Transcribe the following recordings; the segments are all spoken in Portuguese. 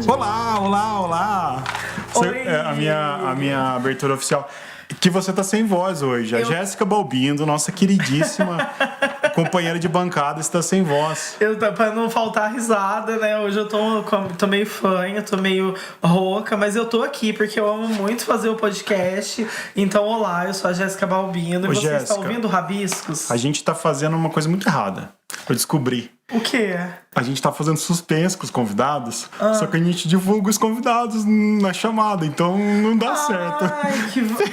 Olá, olá, olá. A minha abertura oficial. Que você tá sem voz hoje. A Jéssica Balbindo, nossa queridíssima companheira de bancada, está sem voz. Pra não faltar risada, né? Hoje eu tô meio fanha, tô meio rouca, mas eu tô aqui porque eu amo muito fazer o podcast. Então, olá, eu sou a Jéssica Balbindo e você está ouvindo Rabiscos? A gente tá fazendo uma coisa muito errada. Eu descobri. O quê? A gente tá fazendo suspense com os convidados, só que a gente divulga os convidados na chamada, então não dá certo. Ai,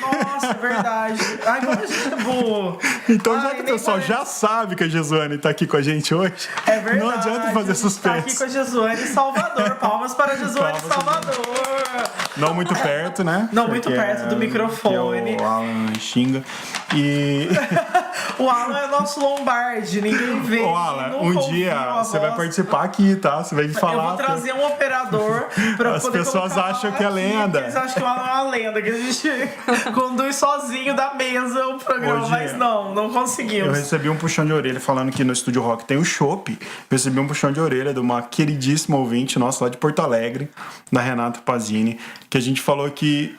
nossa, é verdade. Ai, como a gente é boa. Então, já que o pessoal já sabe que a Jesuane tá aqui com a gente hoje, é verdade, não adianta fazer suspense. Tá aqui com a Jesuane Salvador. Palmas para a Jesuane Salvador. Não muito perto, né? Não muito perto do microfone. O Alan xinga. E... o Alan é nosso Lombardi, ninguém vê. Ô, Alan, um dia você vai participar aqui, tá? Você vai me falar. Eu vou trazer um operador pra as poder pessoas acham que é lenda. Eles acham que o Alan é uma lenda, que a gente conduz sozinho da mesa o programa, hoje, mas não conseguimos. Eu recebi um puxão de orelha falando que no Estúdio Rock tem o chopp. Eu recebi um puxão de orelha de uma queridíssima ouvinte nossa lá de Porto Alegre, da Renata Pazini, que a gente falou que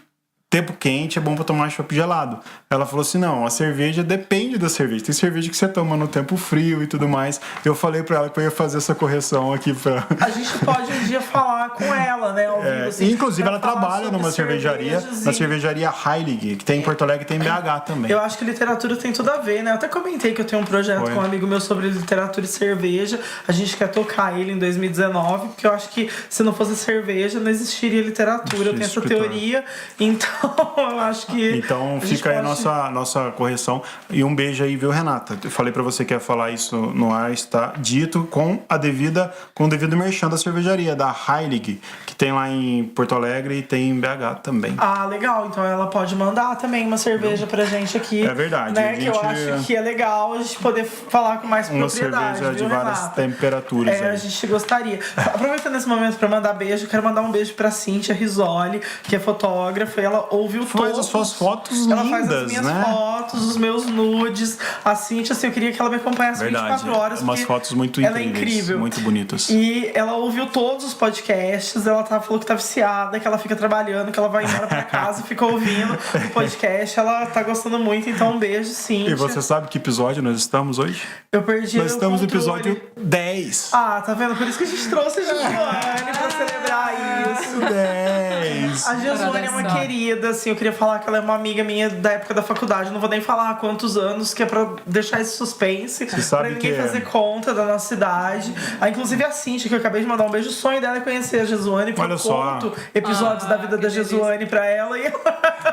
tempo quente é bom pra tomar chopp gelado. Ela falou assim, não, a cerveja depende da cerveja. Tem cerveja que você toma no tempo frio e tudo mais. Eu falei pra ela que eu ia fazer essa correção aqui pra... A gente pode um dia falar com ela, né? Ao vivo, assim, inclusive ela trabalha numa cervejaria, na cervejaria Heilig, que tem em Porto Alegre e tem em BH também. Eu acho que literatura tem tudo a ver, né? Eu até comentei que eu tenho um projeto com um amigo meu sobre literatura e cerveja. A gente quer tocar ele em 2019, porque eu acho que se não fosse cerveja, não existiria literatura. Eu tenho essa teoria, então eu acho que... Então fica aí nossa correção. E um beijo aí, viu, Renata? Eu falei pra você que ia falar isso no ar, está dito com o devido merchan da cervejaria, da Heilig, que tem lá em Porto Alegre e tem em BH também. Ah, legal. Então ela pode mandar também uma cerveja pra gente aqui. É verdade. Né? Que eu acho que é legal a gente poder falar com mais propriedade. Uma cerveja de várias Renata? temperaturas. A gente gostaria. Aproveitando esse momento pra mandar beijo, quero mandar um beijo pra Cíntia Risoli, que é fotógrafa, e ela ouviu faz as suas fotos ela lindas, faz as minhas né? fotos, os meus nudes. A Cíntia, assim, eu queria que ela me acompanhasse 24 horas. Umas fotos muito ela incríveis, é incrível. Muito bonitas. E ela ouviu todos os podcasts, ela falou que tá viciada, que ela fica trabalhando, que ela vai embora pra casa e fica ouvindo o podcast. Ela tá gostando muito, então um beijo, Cíntia. E você sabe que episódio nós estamos hoje? Eu perdi. Nós estamos no episódio 10. Ah, tá vendo? Por isso que a gente trouxe a Jesuane pra celebrar isso. 10. A Jesuane é uma querida, assim, eu queria falar que ela é uma amiga minha da época da faculdade. Não vou nem falar há quantos anos, que é pra deixar esse suspense. Pra ninguém fazer conta da nossa idade. Inclusive a Cíntia, que eu acabei de mandar um beijo. O sonho dela é conhecer a Jesuane, porque eu conto episódios da vida da Jesuane pra ela. E...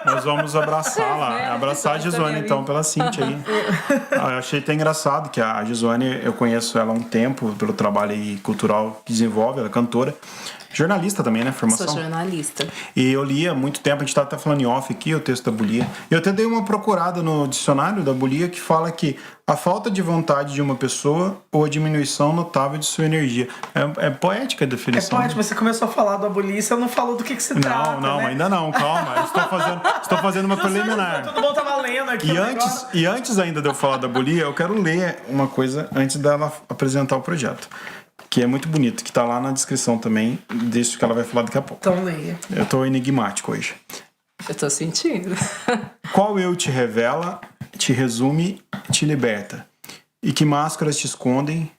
Nós vamos abraçá-la. Abraçar a Jesuane, então, pela Cíntia aí. Eu achei até engraçado que a Jesuane, eu conheço ela há um tempo, pelo trabalho aí cultural que desenvolve, ela é cantora. Jornalista também, né? Formação. Sou jornalista. E eu li há muito tempo, a gente tá até falando em off aqui, o texto da bulia. Eu até dei uma procurada no dicionário da bulia que fala que a falta de vontade de uma pessoa ou a diminuição notável de sua energia. É poética a definição. É poética, mas você começou a falar da bulia e você não falou do que se trata, Não, né? ainda não, calma. Eu estou fazendo uma preliminar. Todo mundo tava lendo aqui. E antes ainda de eu falar da bulia, eu quero ler uma coisa antes dela apresentar o projeto. Que é muito bonito, que tá lá na descrição também, disso que ela vai falar daqui a pouco. Então leia. Eu tô enigmático hoje. Eu tô sentindo. Qual eu te revela, te resume, te liberta? E que máscaras te escondem,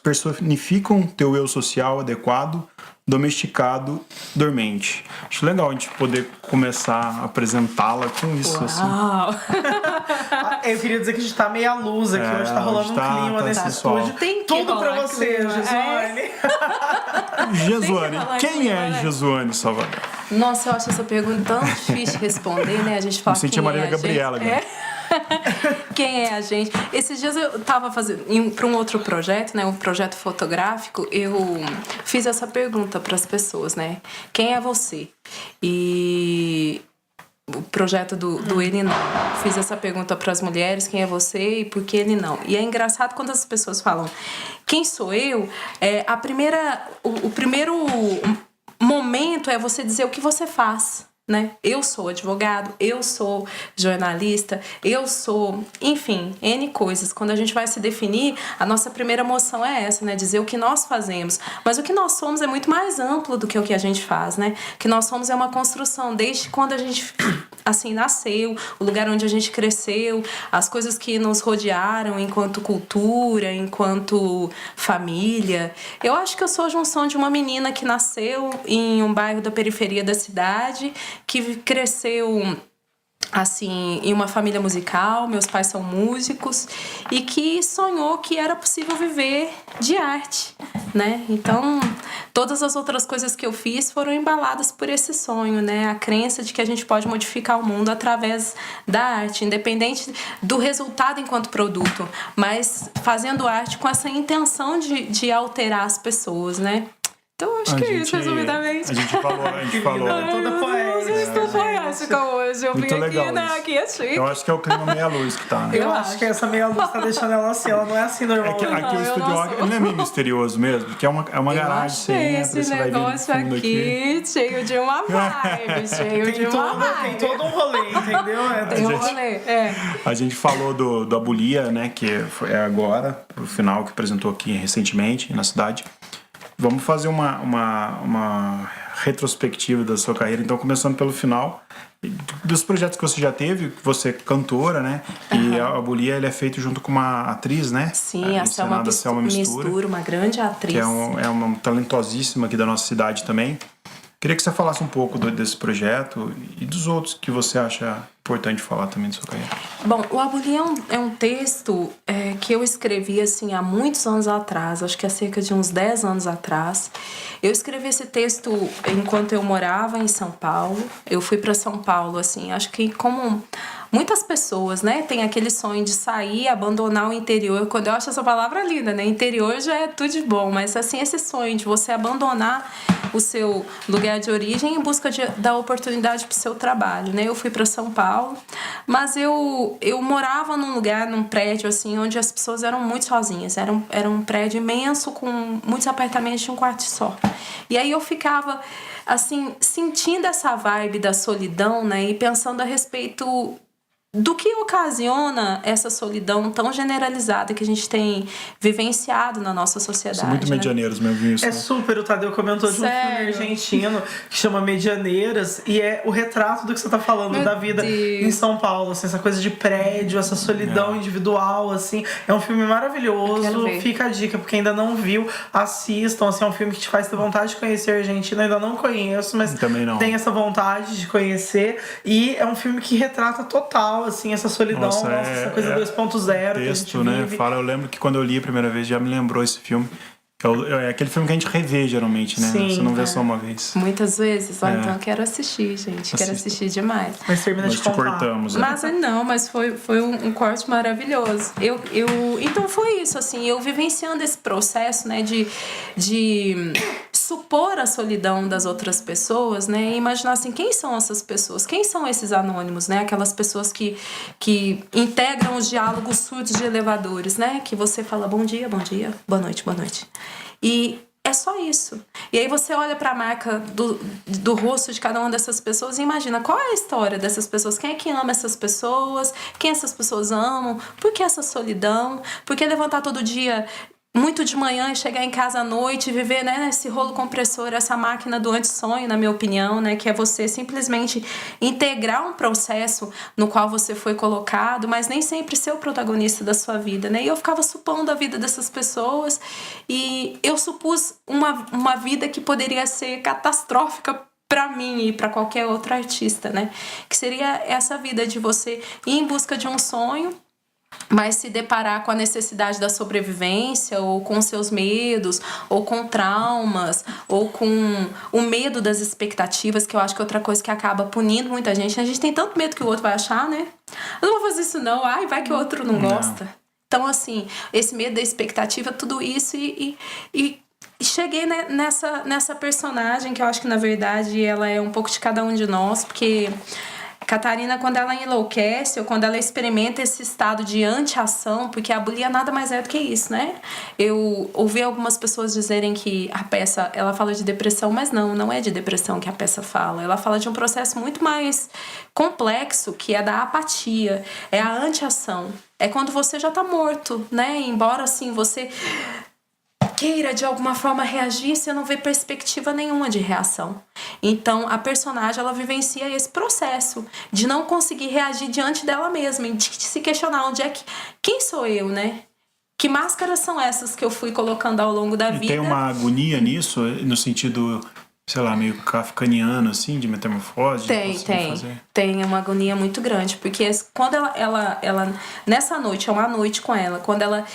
personificam teu eu social adequado, domesticado, dormente? Acho legal a gente poder começar a apresentá-la com isso. Uau. Assim. Eu queria dizer que a gente tá meia luz aqui, hoje tá rolando um clima nesse estúdio. Tem tudo pra você, Jesuane. Jesuane, quem é Jesuane Salvador? Nossa, eu acho essa pergunta tão difícil de responder, né? A gente fala quem é Marília Gabriela, gente. Quem é a gente? Esses dias eu tava fazendo para um outro projeto, né, um projeto fotográfico, eu fiz essa pergunta para as pessoas, né? Quem é você? E o projeto do Ele Não. Fiz essa pergunta para as mulheres, quem é você e por que ele não? E é engraçado quando as pessoas falam quem sou eu, o primeiro momento é você dizer o que você faz. né? Eu sou advogado, eu sou jornalista, eu sou, enfim, N coisas. Quando a gente vai se definir, a nossa primeira moção é essa, né? Dizer o que nós fazemos. Mas o que nós somos é muito mais amplo do que o que a gente faz, né? O que nós somos é uma construção, desde quando a gente, assim, nasceu, o lugar onde a gente cresceu, as coisas que nos rodearam enquanto cultura, enquanto família. Eu acho que eu sou a junção de uma menina que nasceu em um bairro da periferia da cidade, que cresceu assim em uma família musical, meus pais são músicos, e que sonhou que era possível viver de arte, né? Então, todas as outras coisas que eu fiz foram embaladas por esse sonho, né? A crença de que a gente pode modificar o mundo através da arte, independente do resultado enquanto produto, mas fazendo arte com essa intenção de alterar as pessoas, né? Então, acho que é isso, resumidamente. A gente falou. Toda poética. Eu estou poética hoje. Eu vim aqui, né? Aqui é chique. Eu acho que é o clima meia-luz que tá, né? Eu acho que essa meia-luz tá deixando ela assim. Ela não é assim normal. Aqui o Estúdio Rock não é meio misterioso mesmo, porque é uma garagem, você entra, esse você vai ver negócio aqui cheio de uma vibe, Tem todo um rolê, entendeu? Tem um rolê, A gente falou do Abulia, né, que é agora, pro final, que apresentou aqui recentemente na cidade. Vamos fazer uma retrospectiva da sua carreira, então começando pelo final, dos projetos que você já teve, você é cantora, né? E a Abulia, ele é feito junto com uma atriz, né? Sim, a Selma Mistura, uma grande atriz. Que é uma talentosíssima aqui da nossa cidade também. Queria que você falasse um pouco desse projeto e dos outros que você acha importante falar também da sua carreira. Bom, o Abulia é um texto que eu escrevi assim há muitos anos atrás, acho que há cerca de uns 10 anos atrás. Eu escrevi esse texto enquanto eu morava em São Paulo. Eu fui para São Paulo, assim, acho que como muitas pessoas, né, tem aquele sonho de sair, abandonar o interior. Quando eu acho essa palavra linda, né, interior já é tudo de bom, mas assim, esse sonho de você abandonar o seu lugar de origem em busca da oportunidade para o seu trabalho, né? Eu fui para São Paulo, mas eu morava num lugar, num prédio assim, onde as pessoas eram muito sozinhas. Era um prédio imenso com muitos apartamentos de um quarto só. E aí eu ficava assim sentindo essa vibe da solidão, né? E pensando a respeito do que ocasiona essa solidão tão generalizada que a gente tem vivenciado na nossa sociedade. São muito medianeiros mesmo isso. É super, o Tadeu comentou de um filme argentino que chama Medianeiras, e é o retrato do que você tá falando, da vida em São Paulo, assim, essa coisa de prédio, essa solidão individual, assim. É um filme maravilhoso, fica a dica, porque ainda não viu, assistam, assim, é um filme que te faz ter vontade de conhecer a Argentina, ainda não conheço, mas também não. Tem essa vontade de conhecer, e é um filme que retrata total, assim, essa solidão, essa coisa 2.0 que a gente vive. Eu lembro que quando eu li a primeira vez já me lembrou esse filme. É aquele filme que a gente revê geralmente, né? Sim, você não vê só uma vez. Muitas vezes. Então eu quero assistir, gente. Quero assistir demais. Mas termina de contar. Cortamos. Mas foi um corte maravilhoso. Então foi isso, assim, eu vivenciando esse processo, né, de supor a solidão das outras pessoas, né, e imaginar assim, quem são essas pessoas? Quem são esses anônimos, né? Aquelas pessoas que integram os diálogos surdos de elevadores, né? Que você fala bom dia, boa noite. E é só isso. E aí você olha para a marca do rosto de cada uma dessas pessoas e imagina qual é a história dessas pessoas, quem é que ama essas pessoas, quem essas pessoas amam, por que essa solidão, por que levantar todo dia muito de manhã e chegar em casa à noite e viver, né, esse rolo compressor, essa máquina do antissonho, na minha opinião, né, que é você simplesmente integrar um processo no qual você foi colocado, mas nem sempre ser o protagonista da sua vida, né? E eu ficava supondo a vida dessas pessoas e eu supus uma vida que poderia ser catastrófica para mim e para qualquer outro artista, né? Que seria essa vida de você ir em busca de um sonho, mas se deparar com a necessidade da sobrevivência, ou com seus medos, ou com traumas, ou com o medo das expectativas, que eu acho que é outra coisa que acaba punindo muita gente. A gente tem tanto medo que o outro vai achar, né? Eu não vou fazer isso não, vai que o outro não gosta. Então, assim, esse medo da expectativa, tudo isso e cheguei nessa personagem que eu acho que, na verdade, ela é um pouco de cada um de nós, porque Catarina, quando ela enlouquece ou quando ela experimenta esse estado de anti-ação, porque a bulia nada mais é do que isso, né? Eu ouvi algumas pessoas dizerem que a peça, ela fala de depressão, mas não é de depressão que a peça fala. Ela fala de um processo muito mais complexo, que é da apatia, é a anti-ação. É quando você já tá morto, né? Embora, assim, você queira de alguma forma reagir, você não vê perspectiva nenhuma de reação. Então a personagem, ela vivencia esse processo de não conseguir reagir diante dela mesma, de se questionar quem sou eu, né? Que máscaras são essas que eu fui colocando ao longo da vida? Tem uma agonia nisso, no sentido, sei lá, meio kafkaniano, assim, de metamorfose? Tem uma agonia muito grande, porque quando ela nessa noite, é uma noite com ela, quando ela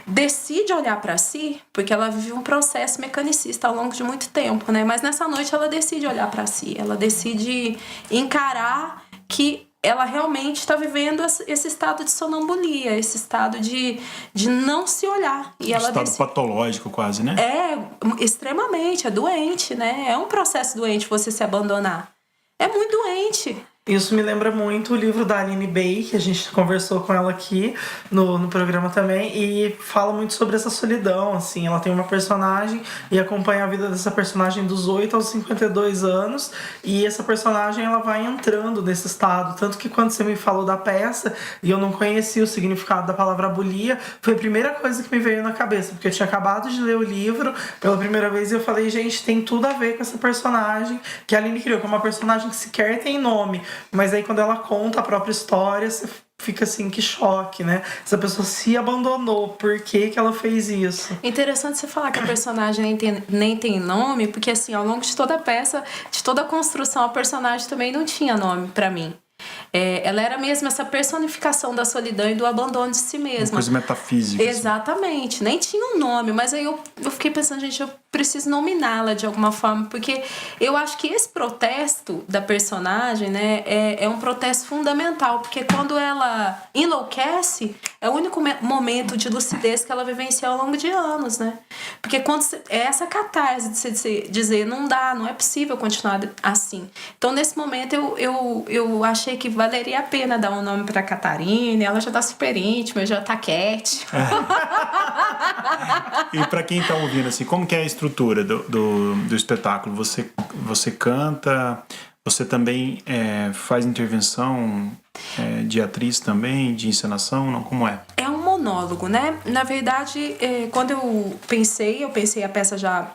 decide olhar pra si, porque ela vive um processo mecanicista ao longo de muito tempo, né? Mas nessa noite ela decide olhar pra si, ela decide encarar que ela realmente está vivendo esse estado de sonambulia, esse estado de não se olhar. E ela estado patológico quase, né? É, extremamente, é doente, né? É um processo doente você se abandonar. É muito doente. Isso me lembra muito o livro da Aline Bay, que a gente conversou com ela aqui no programa também, e fala muito sobre essa solidão, assim. Ela tem uma personagem e acompanha a vida dessa personagem dos 8 aos 52 anos, e essa personagem, ela vai entrando nesse estado. Tanto que quando você me falou da peça, e eu não conhecia o significado da palavra abulia, foi a primeira coisa que me veio na cabeça, porque eu tinha acabado de ler o livro pela primeira vez, e eu falei, gente, tem tudo a ver com essa personagem que a Aline criou, que é uma personagem que sequer tem nome. Mas aí quando ela conta a própria história, você fica assim, que choque, né? Essa pessoa se abandonou, por que ela fez isso? Interessante você falar que a personagem nem tem nome, porque assim, ao longo de toda a peça, de toda a construção, a personagem também não tinha nome pra mim. Ela era mesmo essa personificação da solidão e do abandono de si mesma. Uma coisa metafísica. Exatamente. Assim. Nem tinha um nome, mas aí eu fiquei pensando, gente, eu preciso nominá-la de alguma forma, porque eu acho que esse protesto da personagem, né, é um protesto fundamental, porque quando ela enlouquece, é o único momento de lucidez que ela vivencia ao longo de anos, né? Porque quando é essa catarse de você dizer, não dá, não é possível continuar assim. Então, nesse momento, eu achei que valeria a pena dar um nome pra Catarina, ela já tá super íntima, já tá cat. E pra quem tá ouvindo, assim, como que é a estrutura do espetáculo? Você canta, você também faz intervenção de atriz também, de encenação, não? Como é? É um monólogo, né? Na verdade, quando eu pensei a peça já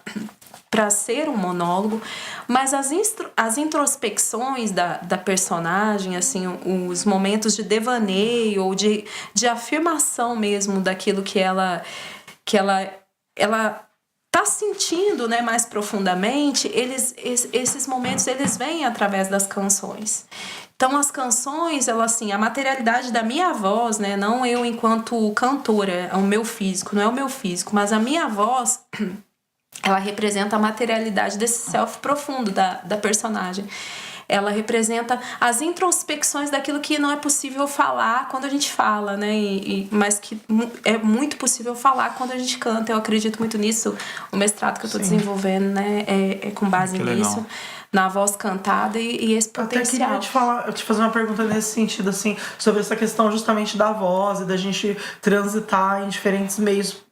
para ser um monólogo, mas as introspecções da personagem, assim, os momentos de devaneio ou de afirmação mesmo daquilo que ela tá sentindo, né, mais profundamente, esses momentos eles vêm através das canções. Então as canções, ela assim, a materialidade da minha voz, né, não eu enquanto cantora, é o meu físico, não é o meu físico, mas a minha voz, ela representa a materialidade desse self profundo da personagem. Ela representa as introspecções daquilo que não é possível falar quando a gente fala, né? Mas que é muito possível falar quando a gente canta. Eu acredito muito nisso. O mestrado que eu estou desenvolvendo, né, é com base nisso. Na voz cantada e esse potencial. Eu até queria te fazer uma pergunta nesse sentido, assim, sobre essa questão justamente da voz e da gente transitar em diferentes meios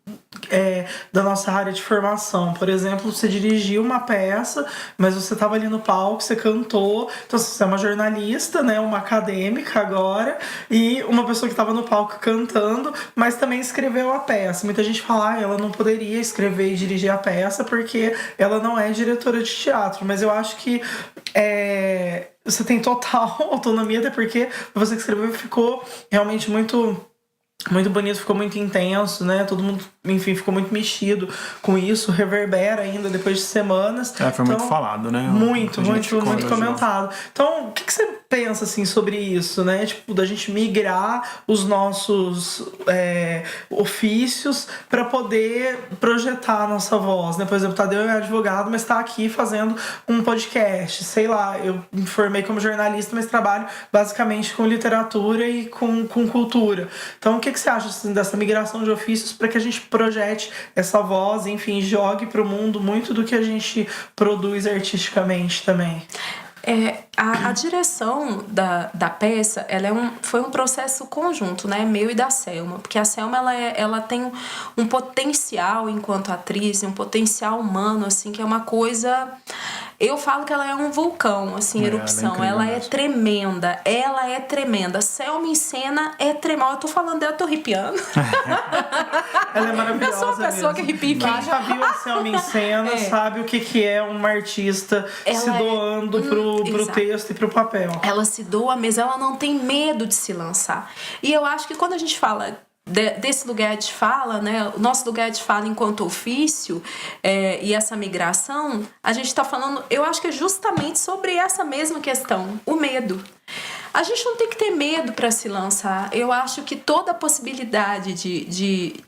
da nossa área de formação. Por exemplo, você dirigiu uma peça, mas você estava ali no palco, você cantou. Então você é uma jornalista, né, uma acadêmica agora, e uma pessoa que estava no palco cantando, mas também escreveu a peça. Muita gente fala, ela não poderia escrever e dirigir a peça porque ela não é diretora de teatro. Mas eu acho que você tem total autonomia, até porque você que escreveu ficou realmente muito bonito, ficou muito intenso, né? Todo mundo, enfim, ficou muito mexido com isso, reverbera ainda depois de semanas. Foi muito falado, né? Muito comentado. Então, o que você pensa, assim, sobre isso, né? Tipo, da gente migrar os nossos ofícios para poder projetar a nossa voz, né? Por exemplo, Tadeu é advogado, mas tá aqui fazendo um podcast. Sei lá, eu me formei como jornalista, mas trabalho basicamente com literatura e com cultura. Então, o que você acha, assim, dessa migração de ofícios para que a gente projete essa voz, enfim, jogue para o mundo muito do que a gente produz artisticamente também? A direção da peça, foi um processo conjunto, né? Meu e da Selma. Porque a Selma, ela tem um potencial enquanto atriz, um potencial humano, assim, que é uma coisa... Eu falo que ela é um vulcão, assim, erupção. Ela é tremenda. Ela é tremenda. Selma em cena é tremenda. Eu tô falando dela, eu tô arrepiando. Ela é maravilhosa. Eu sou uma pessoa mesmo. que arrepia. Quem já viu a Selma em cena sabe o que é uma artista se doando pro texto e pro papel. Ela se doa mesmo, ela não tem medo de se lançar. E eu acho que quando a gente fala desse lugar de fala, né, o nosso lugar de fala enquanto ofício e essa migração, a gente está falando, eu acho que é justamente sobre essa mesma questão, o medo. A gente não tem que ter medo para se lançar. Eu acho que toda a possibilidade de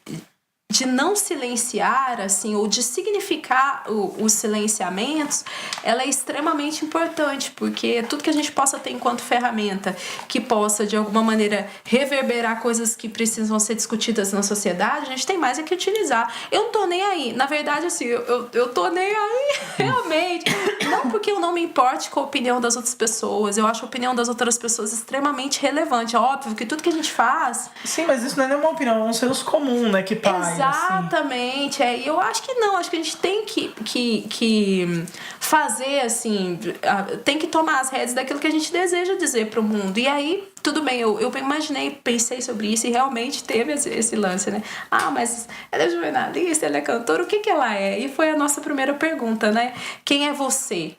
não silenciar, assim, ou de significar os silenciamentos, ela é extremamente importante, porque tudo que a gente possa ter enquanto ferramenta que possa, de alguma maneira, reverberar coisas que precisam ser discutidas na sociedade, a gente tem mais é que utilizar. Eu não tô nem aí. Na verdade, assim, eu tô nem aí, realmente. Não porque eu não me importe com a opinião das outras pessoas. Eu acho a opinião das outras pessoas extremamente relevante. É óbvio que tudo que a gente faz... Sim, mas isso não é nenhuma opinião, é um senso comum, né, que pai. Exatamente, e eu acho que não, acho que a gente tem que fazer, assim, tem que tomar as rédeas daquilo que a gente deseja dizer pro mundo. E aí, tudo bem, eu pensei sobre isso e realmente teve esse lance, né? Mas ela é jornalista, ela é cantora, o que ela é? E foi a nossa primeira pergunta, né? Quem é você?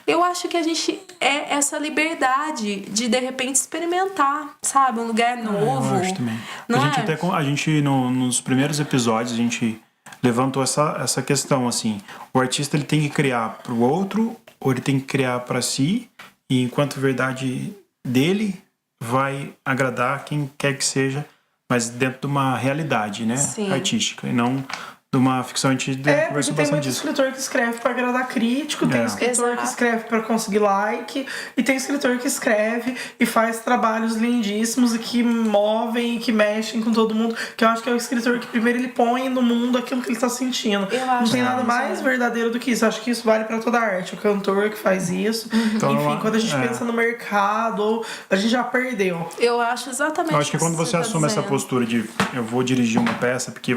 Eu acho que a gente é essa liberdade de repente, experimentar, sabe? Um lugar novo. Eu acho também. Não a gente nos primeiros episódios, a gente levantou essa questão, assim. O artista, ele tem que criar pro outro, ou ele tem que criar para si, e enquanto verdade dele vai agradar quem quer que seja, mas dentro de uma realidade, né? Sim. Artística, e não... de uma ficção, a gente conversou tem muito disso. escritor que escreve pra agradar crítico, tem escritor que escreve pra conseguir like, e tem escritor que escreve e faz trabalhos lindíssimos e que movem e que mexem com todo mundo, que eu acho que é o escritor que primeiro ele põe no mundo aquilo que ele tá sentindo. Não tem nada mais verdadeiro do que isso. Eu acho que isso vale pra toda a arte. O cantor que faz isso. Então, enfim, quando a gente pensa no mercado, a gente já perdeu. Eu acho exatamente. Eu acho que quando você assume essa postura de eu vou dirigir uma peça, porque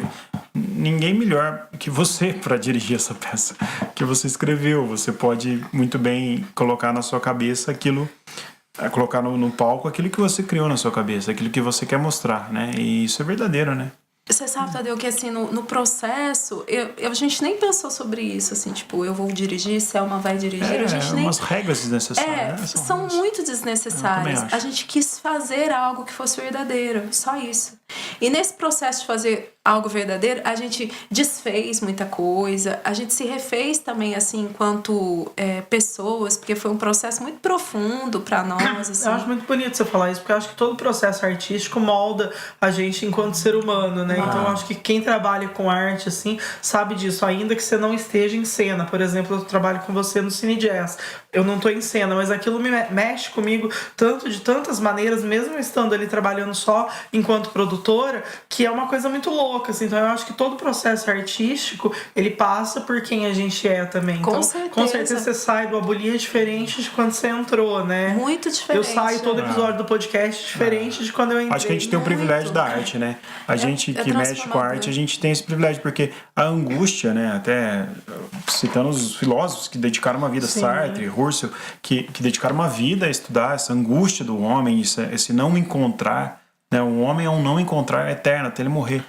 ninguém melhor que você para dirigir essa peça que você escreveu. Você pode muito bem colocar na sua cabeça aquilo, colocar no palco aquilo que você criou na sua cabeça, aquilo que você quer mostrar, né? E isso é verdadeiro, né? Você sabe, Tadeu, que assim, no processo, a gente nem pensou sobre isso, assim, tipo, eu vou dirigir, Selma vai dirigir, a gente nem... umas regras desnecessárias, né? São muito desnecessárias. A gente quis fazer algo que fosse verdadeiro, só isso. E nesse processo de fazer algo verdadeiro, a gente desfez muita coisa, a gente se refez também, assim, enquanto pessoas, porque foi um processo muito profundo pra nós, assim. Eu acho muito bonito você falar isso, porque eu acho que todo processo artístico molda a gente enquanto ser humano, né? Então eu acho que quem trabalha com arte, assim, sabe disso, ainda que você não esteja em cena. Por exemplo, eu trabalho com você no Cine Jazz. Eu não tô em cena, mas aquilo me mexe comigo de tantas maneiras, mesmo estando ali trabalhando só enquanto produtora, que é uma coisa muito louca, assim. Então eu acho que todo processo artístico, ele passa por quem a gente é também. Então, com certeza você sai do Abolia diferente de quando você entrou, né? Muito diferente. Eu saio todo episódio do podcast diferente de quando eu entrei. Acho que a gente tem o privilégio da arte, né? A gente que mexe com a arte, a gente tem esse privilégio, porque a angústia, né? Até citando os filósofos que dedicaram uma vida, Sartre, Husserl, que dedicaram uma vida a estudar essa angústia do homem, esse não encontrar, né? O homem é um não encontrar eterno até ele morrer.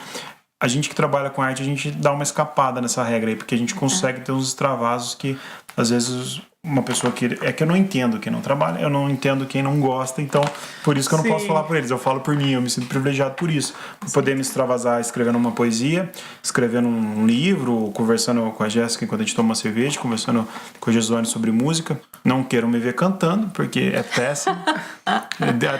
A gente que trabalha com arte, a gente dá uma escapada nessa regra aí, porque a gente consegue ter uns extravasos que, às vezes, uma pessoa que... É que eu não entendo quem não trabalha, eu não entendo quem não gosta, então, por isso que eu não posso falar por eles. Eu falo por mim, eu me sinto privilegiado por isso. Por poder me extravasar escrevendo uma poesia, escrevendo um livro, conversando com a Jéssica enquanto a gente toma uma cerveja, conversando com a Jesuane sobre música. Não queiram me ver cantando, porque é péssimo.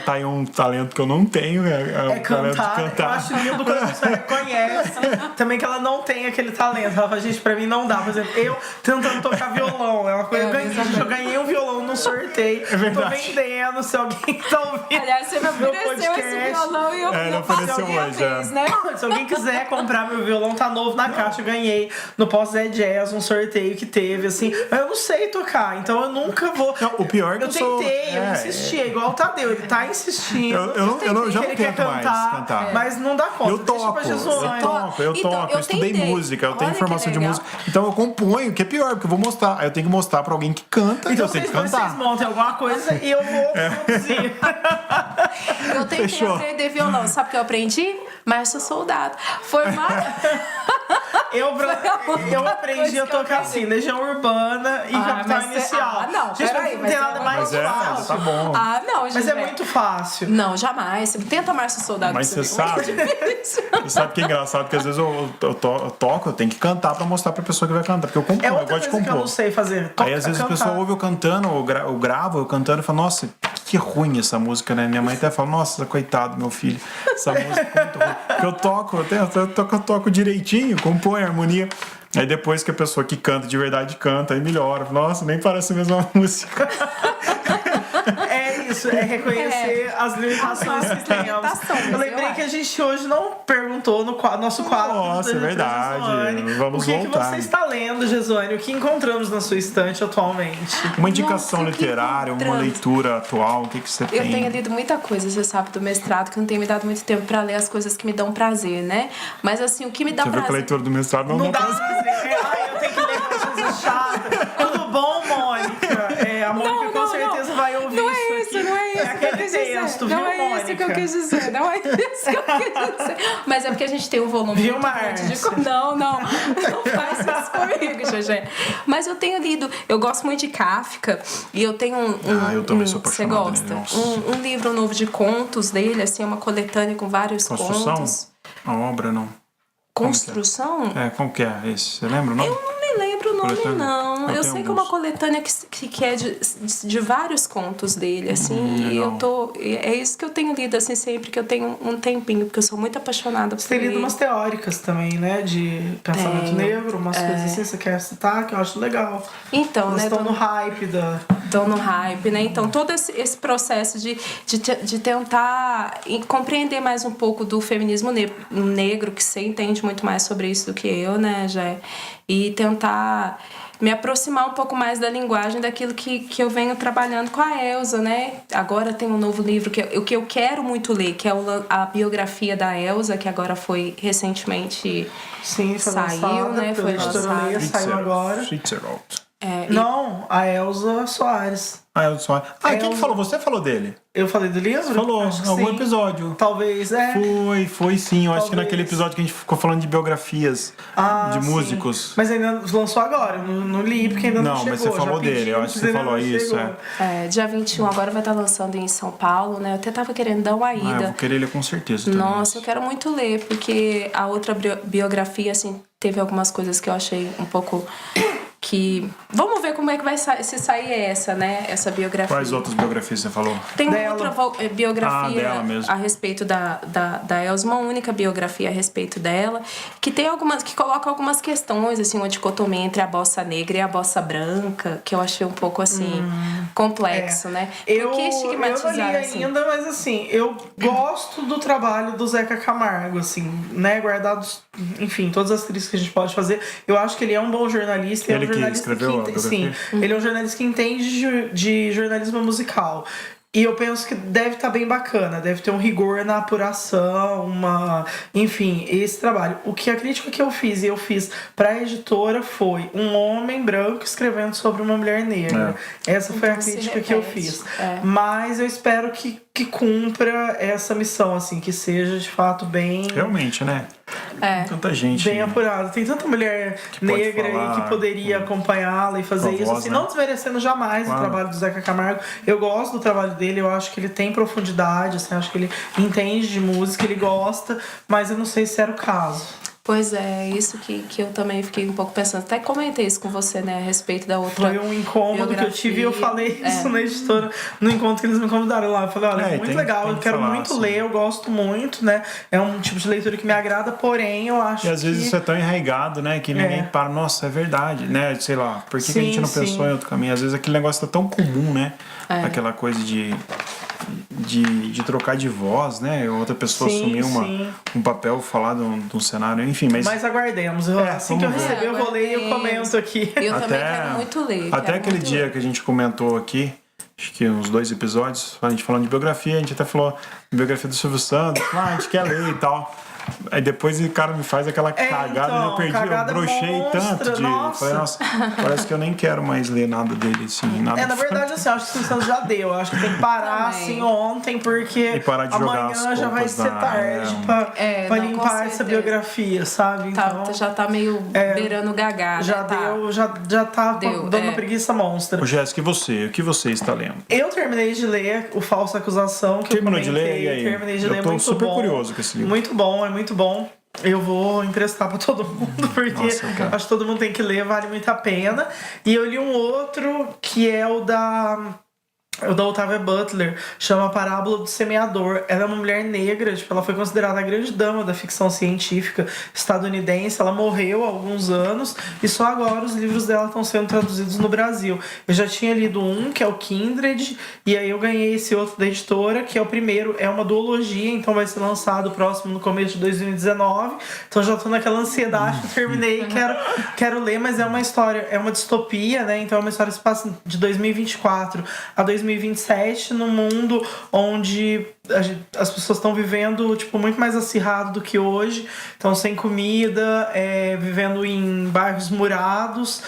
Tá aí um talento que eu não tenho, é cantar. Talento de cantar. Eu acho lindo quando a pessoa reconhece também que ela não tem aquele talento. Ela fala, gente, pra mim não dá. Por exemplo, eu tentando tocar violão, é uma coisa... Eu ganho gente, eu ganhei um violão no sorteio. Tô vendendo, se alguém tá ouvindo. Aliás, você me ofereceu esse violão e eu não ofereceu hoje, né? Se alguém quiser comprar meu violão, tá novo na caixa. Eu ganhei no Pós-Zé Jazz, um sorteio que teve, assim. Mas eu não sei tocar, então eu nunca vou. Não, o pior é que eu tentei, eu insisti. É igual o Tadeu, ele tá insistindo. Eu já não ele quer tento mais cantar. Mas não dá conta. Eu toco. Eu estudei música, eu tenho formação de música. Então eu componho, que é pior, porque eu vou mostrar. Aí eu tenho que mostrar pra alguém que canta, então eu tenho que cantar. Vocês montem alguma coisa e eu vou produzir. Eu tentei aprender violão, sabe o que eu aprendi? Márcio Soldado. Foi eu aprendi a tocar assim, Legião Urbana e Capital Inicial. Não, gente, peraí, não tem nada mais fácil. Tá bom. Não, gente. Mas é muito fácil. Não, jamais. Tenta Márcio Soldado. Mas você sabe. Você sabe que é engraçado, que às vezes eu toco, eu tenho que cantar pra mostrar pra pessoa que vai cantar, porque eu compor, eu gosto de compor. Que eu não sei fazer. Aí às vezes a pessoa ouve eu cantando, eu gravo eu cantando e fala, nossa, que ruim essa música, né? Minha mãe até fala, nossa, coitado, meu filho, essa música é muito ruim. Porque eu toco direitinho, compõe a harmonia. Aí depois que a pessoa que canta de verdade canta, aí melhora. Nossa, nem parece a mesma música. É isso, é reconhecer as limitações que temos. Eu lembrei que a gente hoje não perguntou no nosso quadro. Nossa, é verdade. Vamos voltar. O que você está lendo, Gesuane? O que encontramos na sua estante atualmente? Uma indicação literária, uma leitura atual, o que você tem? Eu tenho lido muita coisa, você sabe, do mestrado, que não tem me dado muito tempo pra ler as coisas que me dão prazer, né? Mas assim, o que me dá prazer... Você viu que a leitura do mestrado não dá prazer. Ai, eu tenho que ler coisas chatas. Tudo bom, Mônica? A Mônica com certeza vai ouvir não é isso. Não é isso. É aquele texto, viu, Mônica? Não é isso que eu quis dizer. Não é isso que eu quis dizer. Mas é porque a gente tem um volume viu, muito grande de... Não faz isso comigo, Gegé. Mas eu tenho lido... Eu gosto muito de Kafka. E eu tenho eu também sou apaixonado. Você gosta? Um livro novo de contos dele, assim, uma coletânea com vários contos. A obra, não. Construção? Como que é esse? Você lembra o nome? Eu não me lembro o nome, não. Eu sei que é uma coletânea que é de vários contos dele, assim. E eu tô... É isso que eu tenho lido, assim, sempre que eu tenho um tempinho, porque eu sou muito apaixonada por Você tem lido umas teóricas também, né? De pensamento negro, umas coisas assim, você quer citar, que eu acho legal. Então, elas estão no hype da... Estão no hype, né? Então, todo esse processo de tentar compreender mais um pouco do feminismo negro, que você entende muito mais sobre isso do que eu, né, Jé? E tentar me aproximar um pouco mais da linguagem daquilo que eu venho trabalhando com a Elza, né? Agora tem um novo livro que eu quero muito ler, que é a biografia da Elza, que agora foi recentemente... Sim, foi saiu, lançada, né? Foi lançado. Saiu agora. Não, a Elza Soares. Elza Soares. Quem que falou? Você falou dele? Eu falei do livro? Falou, em algum episódio. Talvez, Foi sim. Eu acho que naquele episódio que a gente ficou falando de biografias de músicos. Mas ainda lançou agora, eu não li porque ainda não chegou. Não, mas você falou dele, eu acho que você falou isso. Dia 21 agora vai estar lançando em São Paulo, né? Eu até tava querendo dar uma ida. Eu vou querer ler com certeza também. Nossa, eu quero muito ler, porque a outra biografia, assim, teve algumas coisas que eu achei um pouco... Vamos ver como é que vai se sair essa, né? Essa biografia. Quais outras biografias você falou? Tem uma outra biografia a respeito da Elza, uma única biografia a respeito dela, que tem que coloca algumas questões, assim, uma dicotomia entre a bossa negra e a bossa branca, que eu achei um pouco, assim, complexo, né? Eu não li ainda, mas assim, eu gosto do trabalho do Zeca Camargo, assim, né? Guardados, enfim, todas as críticas que a gente pode fazer. Eu acho que ele é um bom jornalista. Ele que escreveu a biografia? Sim, ele é um jornalista que entende de jornalismo musical. E eu penso que deve estar bem bacana, deve ter um rigor na apuração, enfim, esse trabalho. A crítica que eu fiz pra editora foi um homem branco escrevendo sobre uma mulher negra. Essa foi a crítica que eu fiz. Mas eu espero que cumpra essa missão, assim, que seja de fato bem... Realmente, né? Tanta gente. Bem apurada. Tem tanta mulher negra aí que poderia acompanhá-la e fazer isso. Assim, não desmerecendo jamais o trabalho do Zeca Camargo. Eu gosto do trabalho dele, eu acho que ele tem profundidade, assim, acho que ele entende de música, ele gosta, mas eu não sei se era o caso. Pois é, isso que eu também fiquei um pouco pensando. Até comentei isso com você, né, a respeito da outra. Foi um incômodo que eu tive e eu falei isso na editora, no encontro que eles me convidaram lá. Eu falei, olha, é muito legal, eu quero muito assim. ler, eu gosto muito, né? É um tipo de leitura que me agrada, porém eu acho que... E às vezes isso é tão enraigado, né, que ninguém para, nossa, é verdade, né? Sei lá, por que a gente não pensou em outro caminho? Às vezes aquele negócio tá tão comum, né? Aquela coisa de trocar de voz, né? Outra pessoa assumir um papel, falar de um cenário, enfim. Mas aguardemos. Assim que eu receber, eu vou ler e eu comento aqui. Eu também quero muito ler. Até aquele dia que a gente comentou aqui, acho que uns 2 episódios, a gente falando de biografia, a gente até falou de biografia do Silvio Santos, a gente quer ler e tal. Aí depois o cara me faz aquela cagada e eu perdi, eu brochei tanto de... Falei, nossa, parece que eu nem quero mais ler nada dele, assim, nada. Na verdade, assim, acho que o Silvio Santos já deu. Acho que tem que parar, assim, ontem, porque e parar de jogar amanhã já vai ser tarde pra limpar essa biografia, sabe? Então, já tá meio beirando gaga, já né? deu, já tá dando preguiça monstra. Ô, Jéssica, e o que você está lendo? Eu terminei de ler o Falsa Acusação, que Terminou eu de ler? E aí? Terminei de ler, muito bom. Eu tô super curioso com esse livro. Muito bom, é muito bom. Eu vou emprestar pra todo mundo, porque acho que todo mundo tem que ler, vale muito a pena. E eu li um outro que é o da Octavia Butler, chama Parábola do Semeador. Ela é uma mulher negra, ela foi considerada a grande dama da ficção científica estadunidense. Ela morreu há alguns anos e só agora os livros dela estão sendo traduzidos no Brasil. Eu já tinha lido um, que é o Kindred, e aí eu ganhei esse outro da editora, que é o primeiro, é uma duologia, então vai ser lançado próximo no começo de 2019. Então já tô naquela ansiedade, terminei, quero ler, mas é uma história, é uma distopia, né? Então é uma história que se passa de 2024 a 2027, num mundo onde as pessoas estão vivendo muito mais acirrado do que hoje, estão sem comida, vivendo em bairros murados,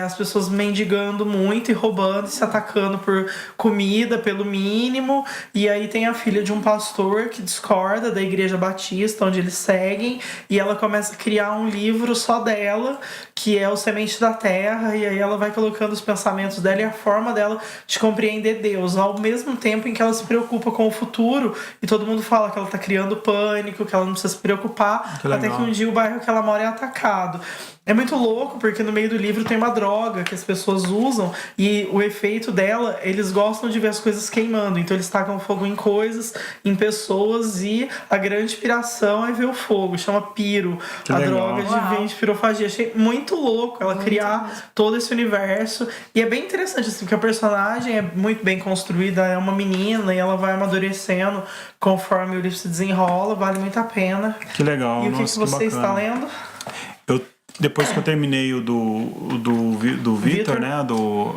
as pessoas mendigando muito e roubando e se atacando por comida, pelo mínimo. E aí tem a filha de um pastor que discorda da Igreja Batista, onde eles seguem, e ela começa a criar um livro só dela, que é o Semente da Terra, e aí ela vai colocando os pensamentos dela e a forma dela de compreender Deus, ao mesmo tempo em que ela se preocupa com o futuro, e todo mundo fala que ela tá criando pânico, que ela não precisa se preocupar, até que um dia o bairro que ela mora é atacado. É muito louco, porque no meio do livro tem uma droga que as pessoas usam, e o efeito dela, eles gostam de ver as coisas queimando, então eles tacam fogo em coisas, em pessoas, e a grande inspiração é ver o fogo, chama piro, droga de 20 pirofagia. Achei muito louco ela criar todo esse universo, e é bem interessante, assim, porque a personagem é muito bem construída, é uma menina, e ela vai amadurecendo conforme o livro se desenrola, vale muito a pena. Que legal. E o que você está lendo? Depois que eu terminei o do Vitor, né? Do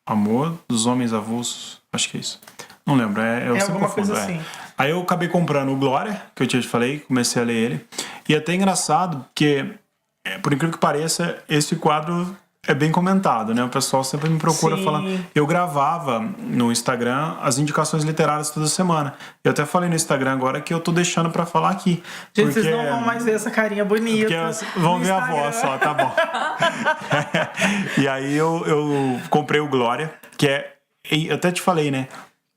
Amor dos Homens Avulsos. Acho que é isso. Não lembro. Eu sempre alguma confundo, coisa assim. Aí eu acabei comprando o Glória, que eu te falei, comecei a ler ele. E é até engraçado, porque, por incrível que pareça, esse quadro é bem comentado, né? O pessoal sempre me procura falando. Eu gravava no Instagram as indicações literárias toda semana. Eu até falei no Instagram agora que eu tô deixando pra falar aqui. Gente, vocês não vão mais ver essa carinha bonita. Vão ver a voz só, tá bom. E aí eu comprei o Glória, que eu até te falei, né?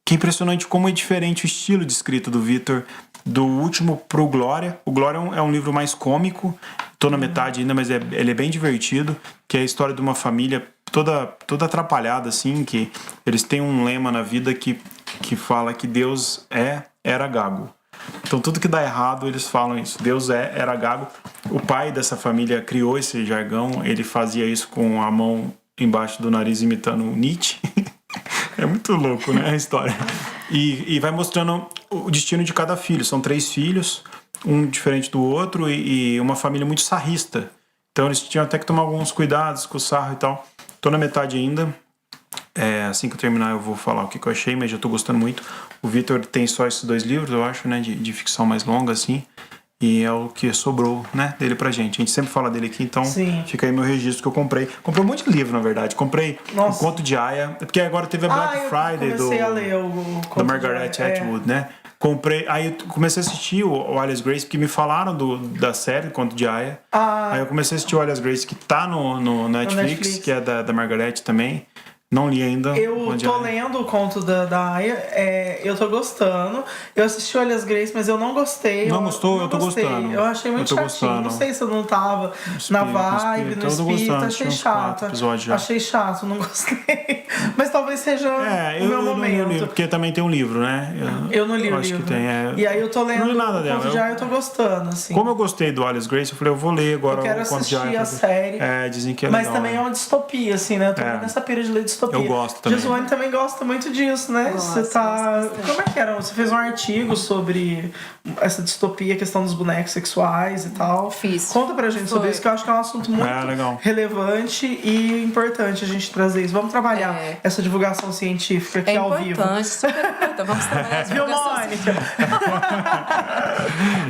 Que é impressionante como é diferente o estilo de escrita do Vitor do último pro Glória. O Glória é um livro mais cômico, tô na metade ainda, mas ele é bem divertido, que é a história de uma família toda atrapalhada, assim, que eles têm um lema na vida que fala que Deus era gago. Então tudo que dá errado, eles falam isso. Deus era gago. O pai dessa família criou esse jargão, ele fazia isso com a mão embaixo do nariz imitando o Nietzsche. É muito louco, né, a história. E vai mostrando o destino de cada filho. São 3 filhos, um diferente do outro, e uma família muito sarrista. Então eles tinham até que tomar alguns cuidados com o sarro e tal. Tô na metade ainda. Assim que eu terminar eu vou falar o que eu achei, mas já tô gostando muito. O Vitor tem só esses 2 livros, eu acho, né, de ficção mais longa, assim. E é o que sobrou, né, dele pra gente. A gente sempre fala dele aqui, então fica aí meu registro que eu comprei. Comprei um monte de livro, na verdade. Comprei o Conto de Aya, porque agora teve a Black Friday a ler da Margaret Atwood, né? Comprei, aí eu comecei a assistir o Alias Grace, porque me falaram da série Conto de Aya. Aí eu comecei a assistir o Alias Grace, que tá no Netflix, que é da Margaret também. Não li ainda. Eu tô lendo o conto da Aya, eu tô gostando. Eu assisti Olhas Greys, mas eu não gostei. Não gostou? Eu tô gostando. Eu achei muito chatinho. Não sei se eu não tava na vibe, no espírito. Achei chato. Achei chato, não gostei. Mas talvez seja o meu momento. Eu não li, porque também tem um livro, né? Eu não li o livro. Acho que tem, E aí eu tô lendo o conto de Aya, eu tô gostando, assim. Como eu gostei do Alice Grace, eu falei, eu vou ler agora o conto de Aya. Eu quero assistir a série. Dizem que é legal. Mas também é uma distopia, assim, né? Eu tô nessa pira de ler distopia. Eu gosto também. Josuane também gosta muito disso, né? Você tá... Como é que era? Você fez um artigo sobre essa distopia, a questão dos bonecos sexuais e tal. Fiz. Conta pra gente sobre isso, que eu acho que é um assunto muito relevante e importante a gente trazer isso. Vamos trabalhar essa divulgação científica aqui ao vivo. Super importante. Vamos trabalhar essa divulgação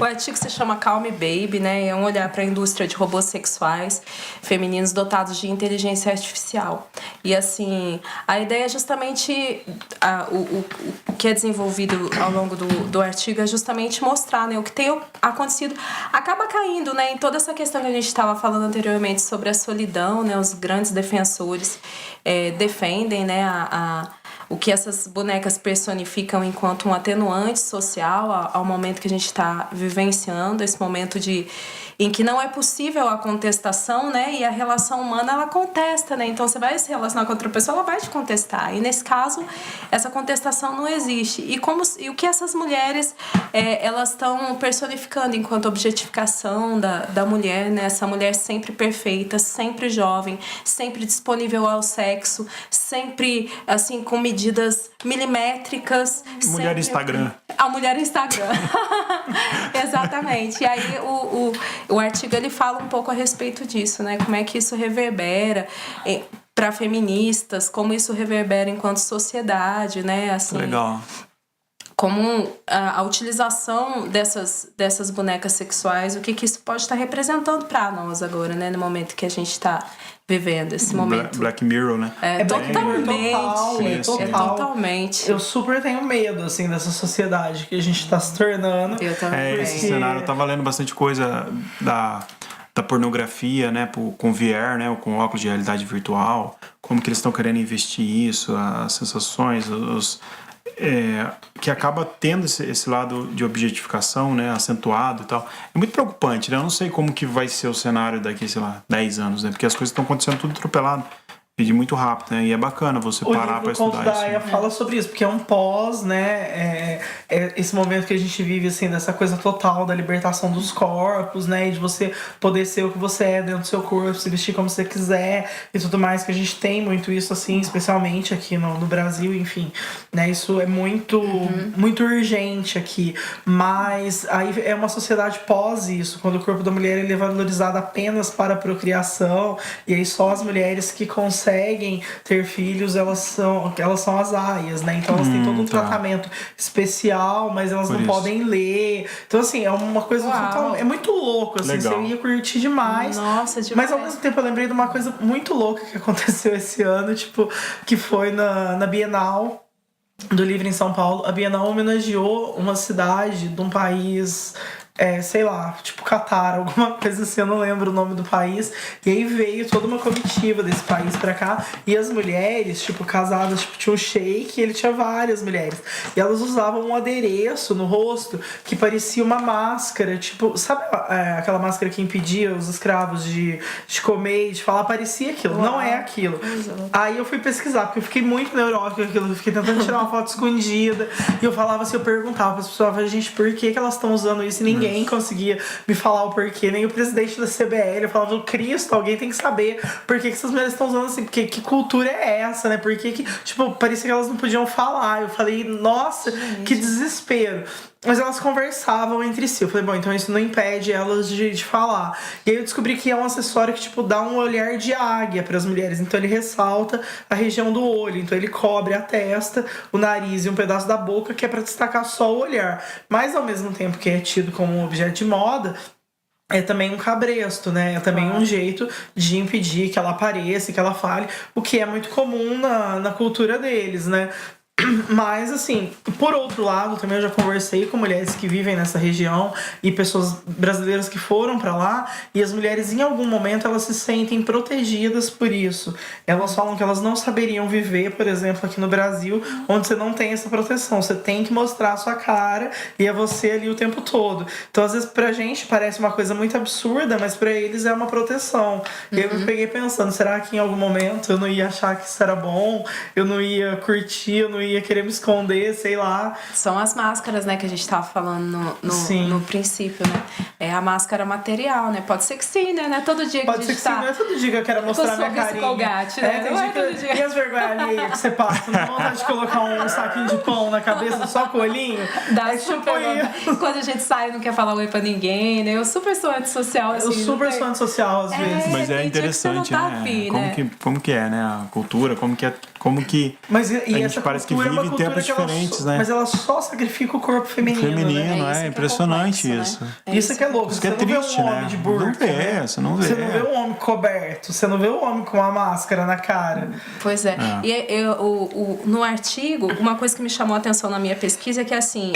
O artigo se chama Calm Baby, né? É um olhar para a indústria de robôs sexuais femininos dotados de inteligência artificial. E assim, a ideia é justamente o que é desenvolvido ao longo do artigo é justamente mostrar, né, o que tem acontecido. Acaba caindo, né, em toda essa questão que a gente estava falando anteriormente sobre a solidão, né? Os grandes defensores defendem, né, o que essas bonecas personificam enquanto um atenuante social ao momento que a gente está vivenciando, esse momento em que não é possível a contestação, né? E a relação humana, ela contesta, né? Então, você vai se relacionar com outra pessoa, ela vai te contestar. E, nesse caso, essa contestação não existe. E o que essas mulheres, elas estão personificando enquanto objetificação da mulher, né? Essa mulher sempre perfeita, sempre jovem, sempre disponível ao sexo, sempre, assim, com medidas milimétricas. Mulher Instagram. A mulher Instagram. Exatamente. E aí, o artigo ele fala um pouco a respeito disso, né? Como é que isso reverbera para feministas, como isso reverbera enquanto sociedade, né? Assim, legal. Como a utilização dessas bonecas sexuais, o que isso pode estar representando para nós agora, né? No momento que a gente está vivendo esse momento. Black Mirror, né? Totalmente. Eu super tenho medo, assim, dessa sociedade que a gente tá se tornando. Eu também. Esse cenário, eu tava lendo bastante coisa da pornografia, né, com VR, né, ou com óculos de realidade virtual, como que eles estão querendo investir isso, as sensações, que acaba tendo esse lado de objetificação, né, acentuado e tal. É muito preocupante, né? Eu não sei como que vai ser o cenário daqui, sei lá, 10 anos, né? Porque as coisas estão acontecendo tudo atropelado. E muito rápido, né? E é bacana você parar para estudar isso. O conto da Aya fala sobre isso, porque é um pós, né? Esse momento que a gente vive, assim, dessa coisa total da libertação dos corpos, né? E de você poder ser o que você é dentro do seu corpo, se vestir como você quiser e tudo mais, que a gente tem muito isso, assim, especialmente aqui no Brasil, enfim, né? Isso é muito, muito urgente aqui. Mas aí é uma sociedade pós isso, quando o corpo da mulher ele é valorizado apenas para a procriação, e aí só as mulheres que conseguem ter filhos, elas são as aias, né? Então elas têm todo um tratamento especial, mas elas não podem ler. Então, assim, é uma coisa total, é muito louco, assim. Eu ia curtir demais. Nossa, demais. Mas ao mesmo tempo eu lembrei de uma coisa muito louca que aconteceu esse ano, tipo, que foi na Bienal do Livro em São Paulo. A Bienal homenageou uma cidade de um país, sei lá, tipo Catar, alguma coisa assim, eu não lembro o nome do país. E aí veio toda uma comitiva desse país pra cá. E as mulheres, tipo, casadas, tipo, tinha um sheik e ele tinha várias mulheres. E elas usavam um adereço no rosto que parecia uma máscara, tipo, sabe aquela máscara que impedia os escravos de comer e de falar? Parecia aquilo, não é aquilo. Exato. Aí eu fui pesquisar, porque eu fiquei muito neurótica com aquilo, eu fiquei tentando tirar uma foto escondida. E eu falava assim, eu perguntava pras pessoas, gente, por que elas estão usando isso? E ninguém conseguia me falar o porquê, nem o presidente da CBL. Eu falava, Cristo, alguém tem que saber por que essas mulheres estão usando assim, porque que cultura é essa, né? Por que, tipo, parecia que elas não podiam falar. Eu falei, nossa, que desespero. Mas elas conversavam entre si. Eu falei, bom, então isso não impede elas de falar. E aí eu descobri que é um acessório que, tipo, dá um olhar de águia para as mulheres. Então ele ressalta a região do olho. Então ele cobre a testa, o nariz e um pedaço da boca, que é para destacar só o olhar. Mas ao mesmo tempo que é tido como um objeto de moda, é também um cabresto, né? É também um jeito de impedir que ela apareça, que ela fale, o que é muito comum na cultura deles, né? Mas, assim, por outro lado, também eu já conversei com mulheres que vivem nessa região e pessoas brasileiras que foram pra lá, e as mulheres, em algum momento, elas se sentem protegidas por isso. Elas falam que elas não saberiam viver, por exemplo, aqui no Brasil, onde você não tem essa proteção. Você tem que mostrar a sua cara e é você ali o tempo todo. Então, às vezes, pra gente parece uma coisa muito absurda, mas pra eles é uma proteção. E eu me peguei pensando, será que em algum momento eu não ia achar que isso era bom? Eu não ia curtir, eu não ia querer me esconder, sei lá. São as máscaras, né, que a gente tava falando no princípio, né? É a máscara material, né? Pode ser que sim, né? Não é todo dia que Pode a ser gente que sim, não é todo dia que eu quero mostrar minha carinha. Colgate, né? Tem dia que... E as vergonhas alheias que você passa? Não dá vontade de colocar um saquinho de pão na cabeça só com o olhinho? Dá é super tipo quando a gente sai e não quer falar oi pra ninguém, né? Eu super sou antissocial, assim. Eu super sou antissocial, às vezes. Mas é interessante, tá né? afim, Como que é, né? A cultura, como que mas, a gente parece que vive em tempos diferentes, né? Mas ela só sacrifica o corpo feminino, né? É impressionante complexo, isso. Né? Isso que é louco. Isso que é triste, não vê um né? homem de burca, Não vê, você não vê. Você não vê um homem coberto, você não vê um homem com uma máscara na cara. Pois é. E no artigo, uma coisa que me chamou a atenção na minha pesquisa é que, assim,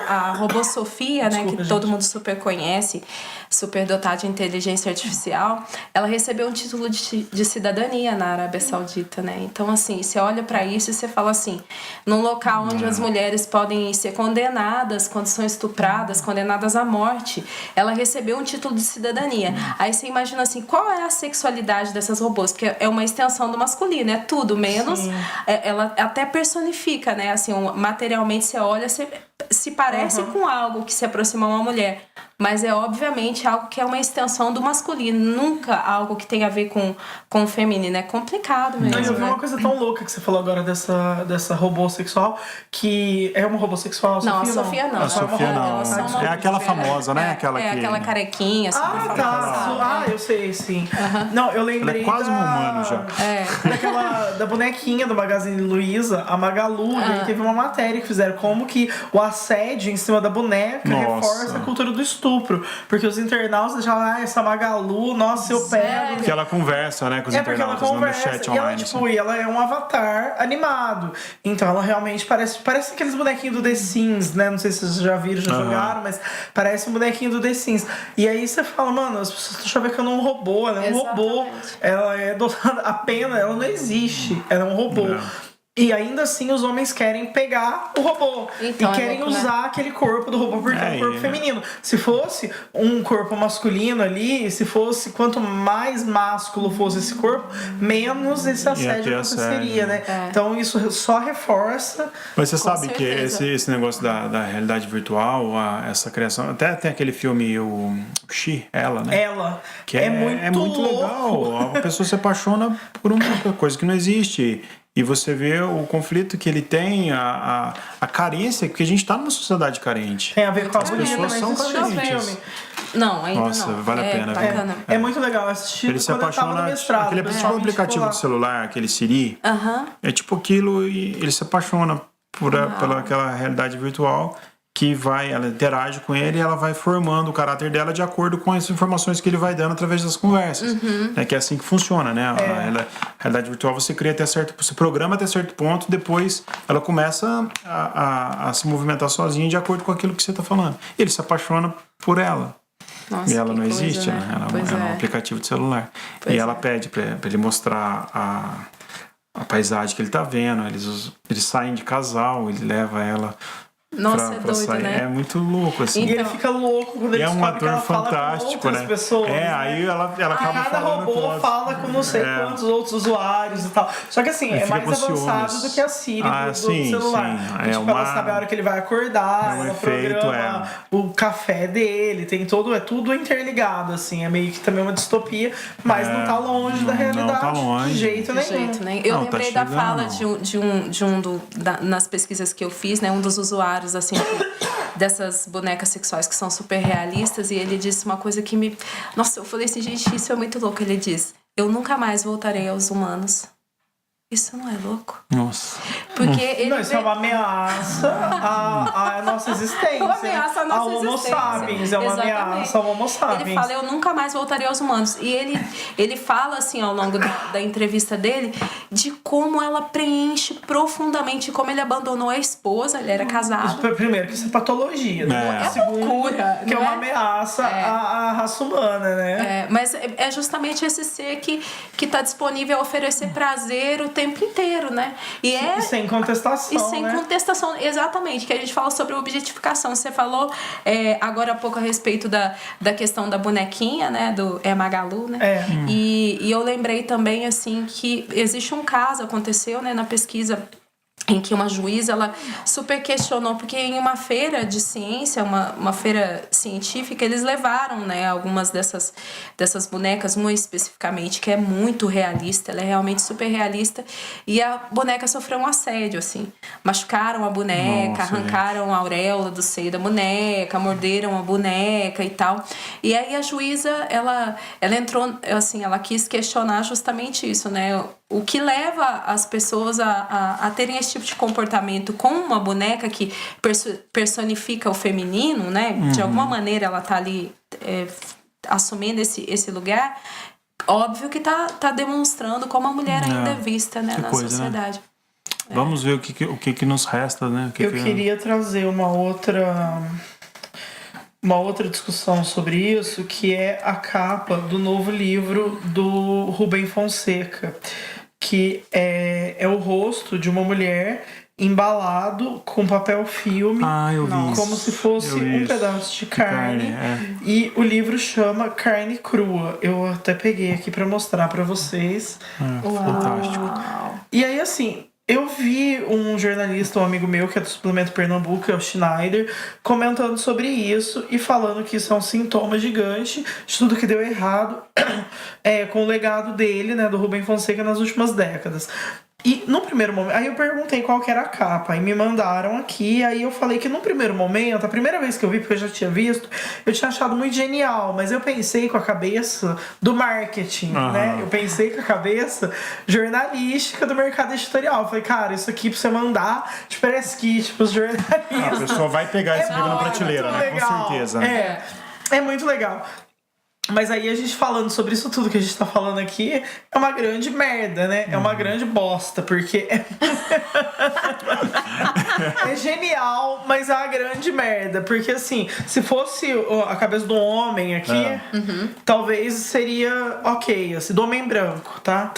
a robô Sofia, né, que todo mundo super conhece, super dotada de inteligência artificial, ela recebeu um título de cidadania na Arábia Saudita, né? Então, assim, você olha pra isso e você fala assim, num local onde as mulheres podem ser condenadas quando são estupradas, condenadas à morte, ela recebeu um título de cidadania. Aí você imagina assim, qual é a sexualidade dessas robôs? Porque é uma extensão do masculino, é tudo, menos... ela até personifica, né? Assim, materialmente você olha, se parece com algo que se aproxima a uma mulher, mas é obviamente algo que é uma extensão do masculino, nunca algo que tenha a ver com o feminino. É complicado mesmo. Eu vi uma coisa tão louca que você falou agora dessa robô sexual, que é uma robô sexual, não, a Sofia não. A Sofia não. É aquela famosa, né? Aquela carequinha. Eu sei, sim. Não, eu lembrei. Ela é quase um humano já. Da bonequinha do Magazine Luiza, a Magalu, e aí teve uma matéria que fizeram como que o assédio em cima da boneca reforça a cultura do estupro. Porque os internautas deixavam, essa Magalu, nossa, eu pego. Porque ela conversa, né, com os internautas no chat online. E ela é um avatar animado. Então ela realmente parece aqueles bonequinhos do The Sims, né? Não sei se vocês já viram, já jogaram, mas parece um bonequinho do The Sims. E aí você fala, mano, as pessoas estão chavecando um robô, ela é um robô. Ela é dotada, a pena, ela não existe. Ela é um robô. E ainda assim os homens querem pegar o robô. Então, e querem usar aquele corpo do robô porque é um corpo feminino. Se fosse um corpo masculino ali, se fosse quanto mais másculo fosse esse corpo, menos esse assédio aconteceria, né? Então isso só reforça. Mas você sabe que esse negócio da realidade virtual, essa criação, até tem aquele filme, o She, Ela, né? Ela. Que é muito legal. A pessoa se apaixona por uma coisa que não existe. E você vê o conflito que ele tem, a carência, porque a gente está numa sociedade carente. Tem a ver com as pessoas são carentes. Não, ainda Nossa, não. vale a pena. Bacana. É muito legal assistir. Ele se apaixona. Aquele aplicativo de celular, aquele Siri, é tipo aquilo, e ele se apaixona pela aquela realidade virtual. Que ela interage com ele e ela vai formando o caráter dela de acordo com as informações que ele vai dando através das conversas. Que é assim que funciona, né? A realidade virtual você programa até certo ponto, depois ela começa a se movimentar sozinha de acordo com aquilo que você está falando. E ele se apaixona por ela. Nossa, e ela não existe, né? Ela é um aplicativo de celular. E ela pede para ele mostrar a paisagem que ele está vendo. Eles saem de casal, ele leva ela. Nossa, é doido, né? É muito louco, assim. E ele fica louco quando ele é um ator fantástico, né? Pessoas, aí ela acaba cada robô fala com não sei quantos outros usuários e tal. Só que assim, é mais avançado do que a Siri do celular. Tipo, ela sabe a hora que ele vai acordar, ela programa o café dele, tem todo, é tudo interligado, assim. É meio que também uma distopia, mas não tá longe da realidade. Não tá longe. De jeito nenhum. Eu lembrei da fala nas pesquisas que eu fiz, né? Um dos usuários assim, dessas bonecas sexuais que são super realistas, e ele disse uma coisa que me... Nossa, eu falei assim, gente, isso é muito louco. Ele diz, eu nunca mais voltarei aos humanos. Isso não é louco? Nossa. Porque ele Não, isso é uma ameaça à nossa existência. Uma ameaça à nossa ao Homo existência. sapiens, é uma Exatamente. ameaça ao Homo sapiens. Ele fala, eu nunca mais voltarei aos humanos. E ele fala, assim, ao longo da entrevista dele, de como ela preenche profundamente, como ele abandonou a esposa, ele era casado. Primeiro, que isso é patologia. Né? Segundo, loucura, que é não uma é? ameaça à raça humana, né? Mas é justamente esse ser que tá disponível a oferecer prazer o tempo inteiro, né? E sem contestação, E sem contestação, exatamente, que a gente fala sobre objetificação. Você falou agora há pouco a respeito da questão da bonequinha, né? Do Magalu, né? E eu lembrei também, assim, que existe um caso, aconteceu, né, na pesquisa, em que uma juíza, ela super questionou, porque em uma feira de ciência, uma feira científica, eles levaram, né, algumas dessas bonecas, uma especificamente, que é muito realista, ela é realmente super realista, e a boneca sofreu um assédio, assim. Machucaram a boneca, arrancaram a auréola do seio da boneca, morderam a boneca e tal. E aí a juíza, ela entrou, assim, ela quis questionar justamente isso, né? O que leva as pessoas a terem esse tipo de comportamento com uma boneca que personifica o feminino, né? De alguma maneira ela tá ali assumindo esse lugar. Óbvio que tá demonstrando como a mulher ainda é vista, né, na sociedade. Né? Vamos ver o que nos resta, né? Eu queria trazer uma outra discussão sobre isso, que é a capa do novo livro do Rubem Fonseca, que é o rosto de uma mulher embalado com papel filme, como se fosse um pedaço de carne. E o livro chama Carne Crua. Eu até peguei aqui para mostrar para vocês. Fantástico. E aí, assim, eu vi um jornalista, um amigo meu, que é do Suplemento Pernambuco, é o Schneider, comentando sobre isso e falando que isso é um sintoma gigante de tudo que deu errado com o legado dele, né, do Rubem Fonseca, nas últimas décadas. E no primeiro momento, aí eu perguntei qual que era a capa, aí me mandaram aqui, aí eu falei que no primeiro momento, a primeira vez que eu vi, porque eu já tinha visto, eu tinha achado muito genial, mas eu pensei com a cabeça do marketing, né? Eu pensei com a cabeça jornalística do mercado editorial. Eu falei, cara, isso aqui pra você mandar de press kit pros jornalistas. A pessoa vai pegar esse livro na prateleira, né? Legal. Com certeza. É muito legal. Mas aí a gente falando sobre isso tudo que a gente tá falando aqui é uma grande merda, né? É uma grande bosta, porque é genial, mas é uma grande merda. Porque assim, se fosse a cabeça do homem aqui, talvez seria ok, assim, do homem branco, tá?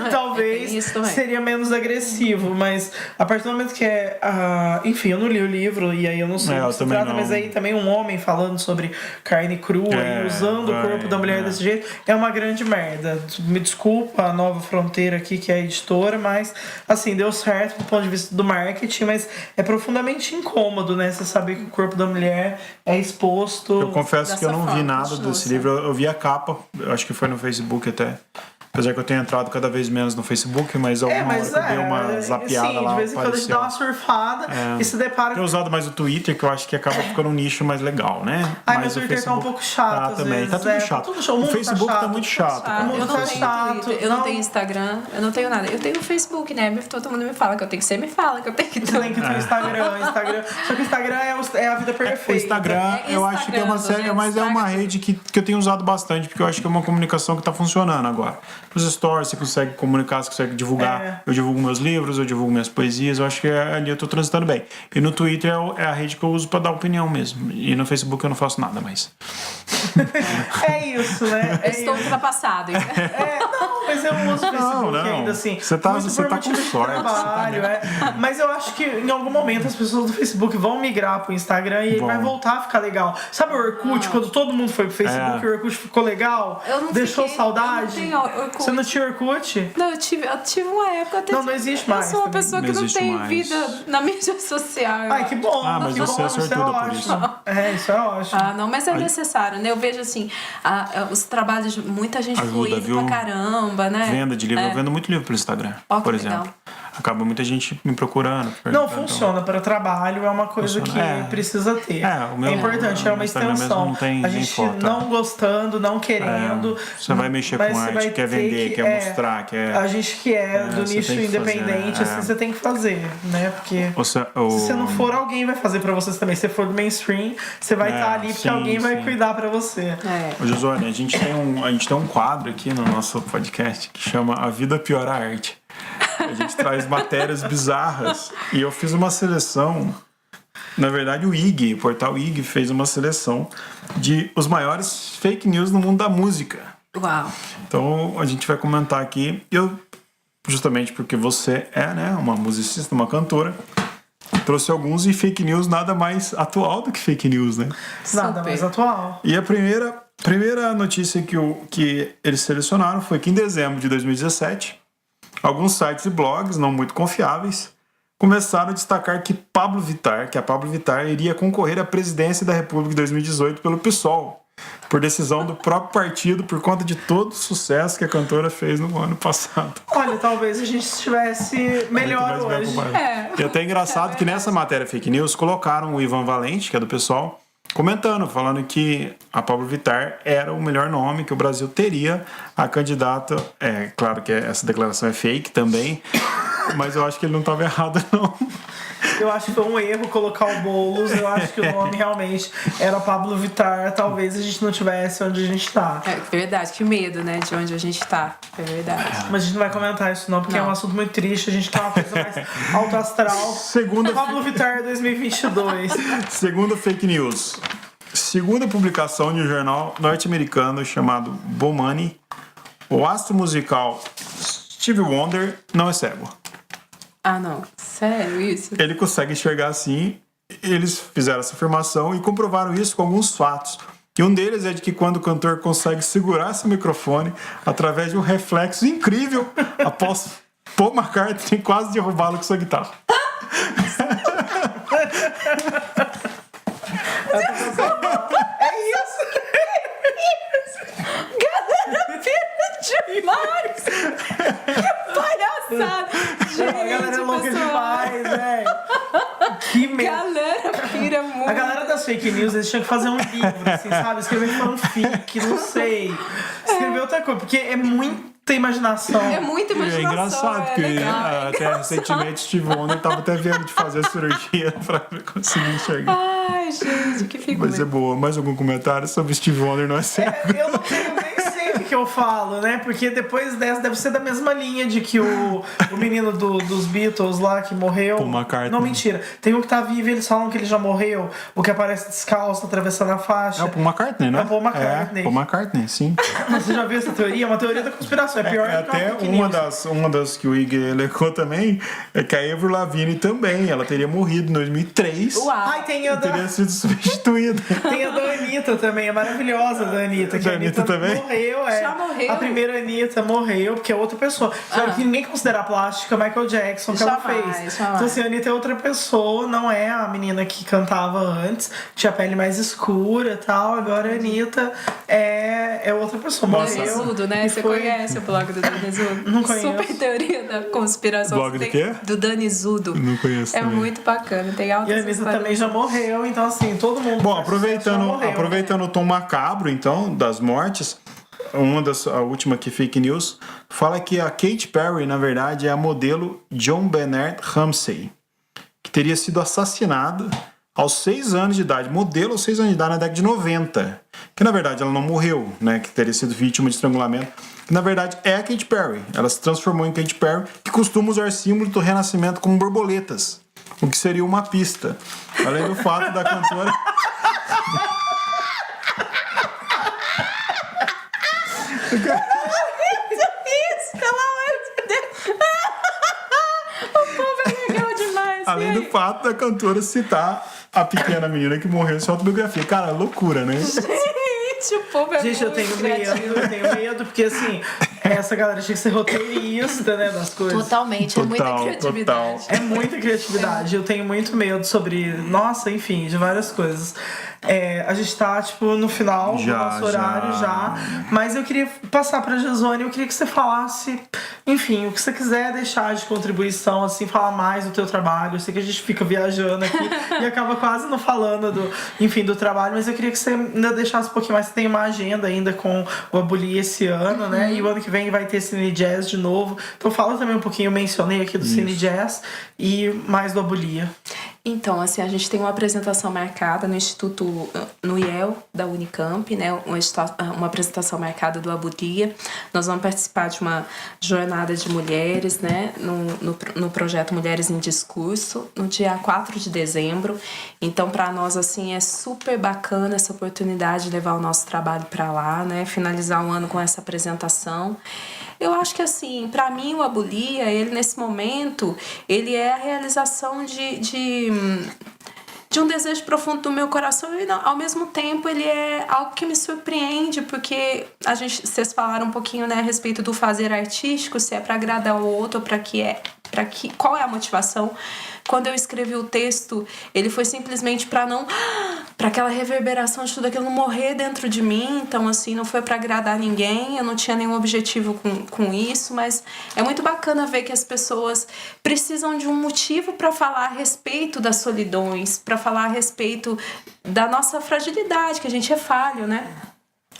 Talvez seria menos agressivo, mas a partir do momento que enfim, eu não li o livro e aí eu não sei o que se trata, mas aí também um homem falando sobre carne crua e usando o corpo da mulher desse jeito é uma grande merda. Me desculpa a Nova Fronteira aqui, que é a editora, mas assim, deu certo do ponto de vista do marketing, mas é profundamente incômodo, né? Você saber que o corpo da mulher é exposto. Eu confesso que eu não vi nada desse livro, eu vi a capa, eu acho que foi no Facebook até. Apesar que eu tenho entrado cada vez menos no Facebook, mas alguma hora que eu dei uma zapeada lá, de vez em quando a gente dá uma surfada e se depara... Eu tenho usado mais o Twitter, que eu acho que acaba ficando um nicho mais legal, né? Mas o Twitter tá um pouco chato, às também. vezes. Tá tudo chato. O Facebook tá muito chato. Eu não tenho Twitter, eu não tenho Instagram, eu não tenho nada. Eu tenho o Facebook, né? Todo mundo me fala que eu tenho que ser, me fala que eu tenho que ter. Você tem que ter o Instagram. Só que o Instagram é a vida perfeita. O Instagram, eu acho que é uma série, mas é uma rede que eu tenho usado bastante, porque eu acho que é uma comunicação que tá funcionando agora. Os stories, você consegue comunicar, você consegue divulgar. Eu divulgo meus livros, eu divulgo minhas poesias, eu acho que ali eu tô transitando bem. E no Twitter é a rede que eu uso pra dar opinião mesmo. E no Facebook eu não faço nada mais. É isso, né? Estou ultrapassado. Não, mas eu uso o Facebook ainda assim. Você tá com sorte. Trabalho, Mas eu acho que em algum momento as pessoas do Facebook vão migrar pro Instagram e ele vai voltar a ficar legal. Sabe o Orkut, quando todo mundo foi pro Facebook e o Orkut ficou legal? Deixou saudade? Eu não tenho Orkut. Você não tinha Orkut? Não, eu tive uma época até. Não existe mais. Eu sou uma pessoa que não tem vida na mídia social. Ai, que bom. Mas você é sortuda por isso. Isso é ótimo. Não, mas é necessário, né? Eu vejo assim, os trabalhos de muita gente fluindo pra caramba, né? Venda de livro. Eu vendo muito livro pelo Instagram, por exemplo. Legal. acaba muita gente me procurando. Não funciona para trabalho, é uma coisa que precisa ter. O meu, é importante, é uma extensão. Não tem a gente foto, não gostando, não querendo. Você vai mexer com arte, quer vender, quer mostrar, quer... A gente que é do nicho independente, assim, você tem que fazer, né? Porque se você não for, alguém vai fazer pra vocês também. Se você for do mainstream, você vai estar ali porque alguém vai cuidar pra você. Ô, Josuane, a gente tem um quadro aqui no nosso podcast que chama A Vida Piora a Arte. A gente traz matérias bizarras e eu fiz uma seleção. Na verdade, o portal IG fez uma seleção de os maiores fake news no mundo da música. Uau! Então a gente vai comentar aqui. Justamente porque você é, né, uma musicista, uma cantora, trouxe alguns, e fake news nada mais atual do que fake news, né? Nada mais atual. E a primeira notícia que eles selecionaram foi que em dezembro de 2017, alguns sites e blogs não muito confiáveis começaram a destacar que a Pablo Vittar iria concorrer à presidência da República em 2018 pelo PSOL, por decisão do próprio partido, por conta de todo o sucesso que a cantora fez no ano passado. Olha, talvez a gente estivesse melhor hoje. E até é engraçado que nessa matéria fake news colocaram o Ivan Valente, que é do PSOL, comentando, falando que a Pablo Vittar era o melhor nome que o Brasil teria a candidata. É claro que essa declaração é fake também, mas eu acho que ele não estava errado, não. Eu acho que foi um erro colocar o Boulos. Eu acho que o nome realmente era Pablo Vittar. Talvez a gente não tivesse onde a gente tá. É verdade, que medo, né? De onde a gente tá. É verdade. Mas a gente não vai comentar isso não, porque é um assunto muito triste. A gente tá uma coisa mais alto astral. Pablo Vittar 2022. Segunda fake news. Segunda publicação de um jornal norte-americano chamado Bomani, o astro musical Stevie Wonder não é cego. Ah, não. Sério isso? Ele consegue enxergar assim. Eles fizeram essa afirmação e comprovaram isso com alguns fatos. E um deles é de que quando o cantor consegue segurar esse microfone através de um reflexo incrível após Paul McCartney quase derrubá-lo com sua guitarra. É isso! Galera, pira demais! Que palhaçada! Gente, a galera é louca demais, velho. Que medo. Galera pira muito. A galera das fake news, eles tinham que fazer um livro, assim, sabe? Escrever fanfic, não sei. Escrever outra coisa, porque é muita imaginação. É muita imaginação. É engraçado, porque até recentemente Steve Wonder tava até vendo de fazer a cirurgia pra conseguir enxergar. Ai, gente, que figura. Mas é boa. Mais algum comentário sobre Steve Wonder não é cego? Eu não tenho nem sei o que eu falo, né? Porque depois dessa deve ser da mesma linha de que o menino dos Beatles lá que morreu. Paul McCartney. Não, mentira. Tem um que tá vivo e eles falam que ele já morreu. O que aparece descalço, atravessando a faixa. É o Paul McCartney, né? É o Paul McCartney. Paul McCartney, sim. Você já viu essa teoria? É uma teoria da conspiração. É pior que até uma das que o Ig elegou também é que a Avril Lavigne também. Ela teria morrido em 2003. Uau. Ai, tem a teria sido substituída. Tem a da Anitta também, é maravilhosa da Anitta. Que a Anitta também? Morreu, Já morreu? A primeira Anitta morreu, porque é outra pessoa. Sabe que ninguém considera a plástica Michael Jackson que ela fez. Então assim, a Anitta é outra pessoa, não é a menina que cantava antes, tinha a pele mais escura e tal. Agora a Anitta é outra pessoa. Danizudo, né? Você conhece o blog do Danizudo? Não conheço. Super teoria da conspiração. Blog do quê? Do Danizudo. Não conheço. É também. muito bacana. Tem altas E a Anitta também já morreu, então assim, todo mundo. Bom, aproveitando o tom macabro, então, das mortes, a última aqui, fake news, fala que a Katy Perry, na verdade, é a modelo John Bernard Ramsey, que teria sido assassinada aos 6 anos de idade, modelo aos 6 anos de idade na década de 90, que na verdade ela não morreu, né, que teria sido vítima de estrangulamento, que na verdade é a Katy Perry. Ela se transformou em Katy Perry, que costuma usar símbolos do renascimento como borboletas, o que seria uma pista, além do fato da cantora... Isso, pelo amor de Deus. O povo é legal demais. Além do fato da cantora citar a pequena menina que morreu em sua autobiografia. Cara, loucura, né? Gente, o povo é Gente, muito eu tenho medo, porque assim, essa galera tinha que ser roteirista, né, das coisas. Totalmente, é muita criatividade. É muita criatividade. Eu tenho muito medo sobre, nossa, enfim, de várias coisas. A gente tá, tipo, no final do nosso horário já. Mas eu queria passar pra Jasone, eu queria que você falasse, enfim, o que você quiser deixar de contribuição, assim, falar mais do teu trabalho. Eu sei que a gente fica viajando aqui e acaba quase não falando do trabalho, mas eu queria que você ainda deixasse um pouquinho mais. Você tem uma agenda ainda com o Abolia esse ano, né? E o ano que vem vai ter Cine Jazz de novo. Então fala também um pouquinho, eu mencionei aqui do Cine Jazz e mais do Abolia. Então, assim, a gente tem uma apresentação marcada no Instituto, no IEL da Unicamp, né? Uma apresentação marcada do Abolia. Nós vamos participar de uma jornada de mulheres, né? No projeto Mulheres em Discurso, no dia 4 de dezembro. Então, para nós, assim, é super bacana essa oportunidade de levar o nosso trabalho para lá, né? Finalizar o ano com essa apresentação. Eu acho que, assim, para mim, o Abolia, ele, nesse momento, ele é a realização de um desejo profundo do meu coração e, ao mesmo tempo, ele é algo que me surpreende, porque vocês falaram um pouquinho, né, a respeito do fazer artístico, se é para agradar o outro, qual é a motivação. Quando eu escrevi o texto, ele foi simplesmente para aquela reverberação de tudo aquilo não morrer dentro de mim. Então, assim, não foi para agradar ninguém, eu não tinha nenhum objetivo com isso, mas é muito bacana ver que as pessoas precisam de um motivo para falar a respeito das solidões, para falar a respeito da nossa fragilidade, que a gente é falho, né?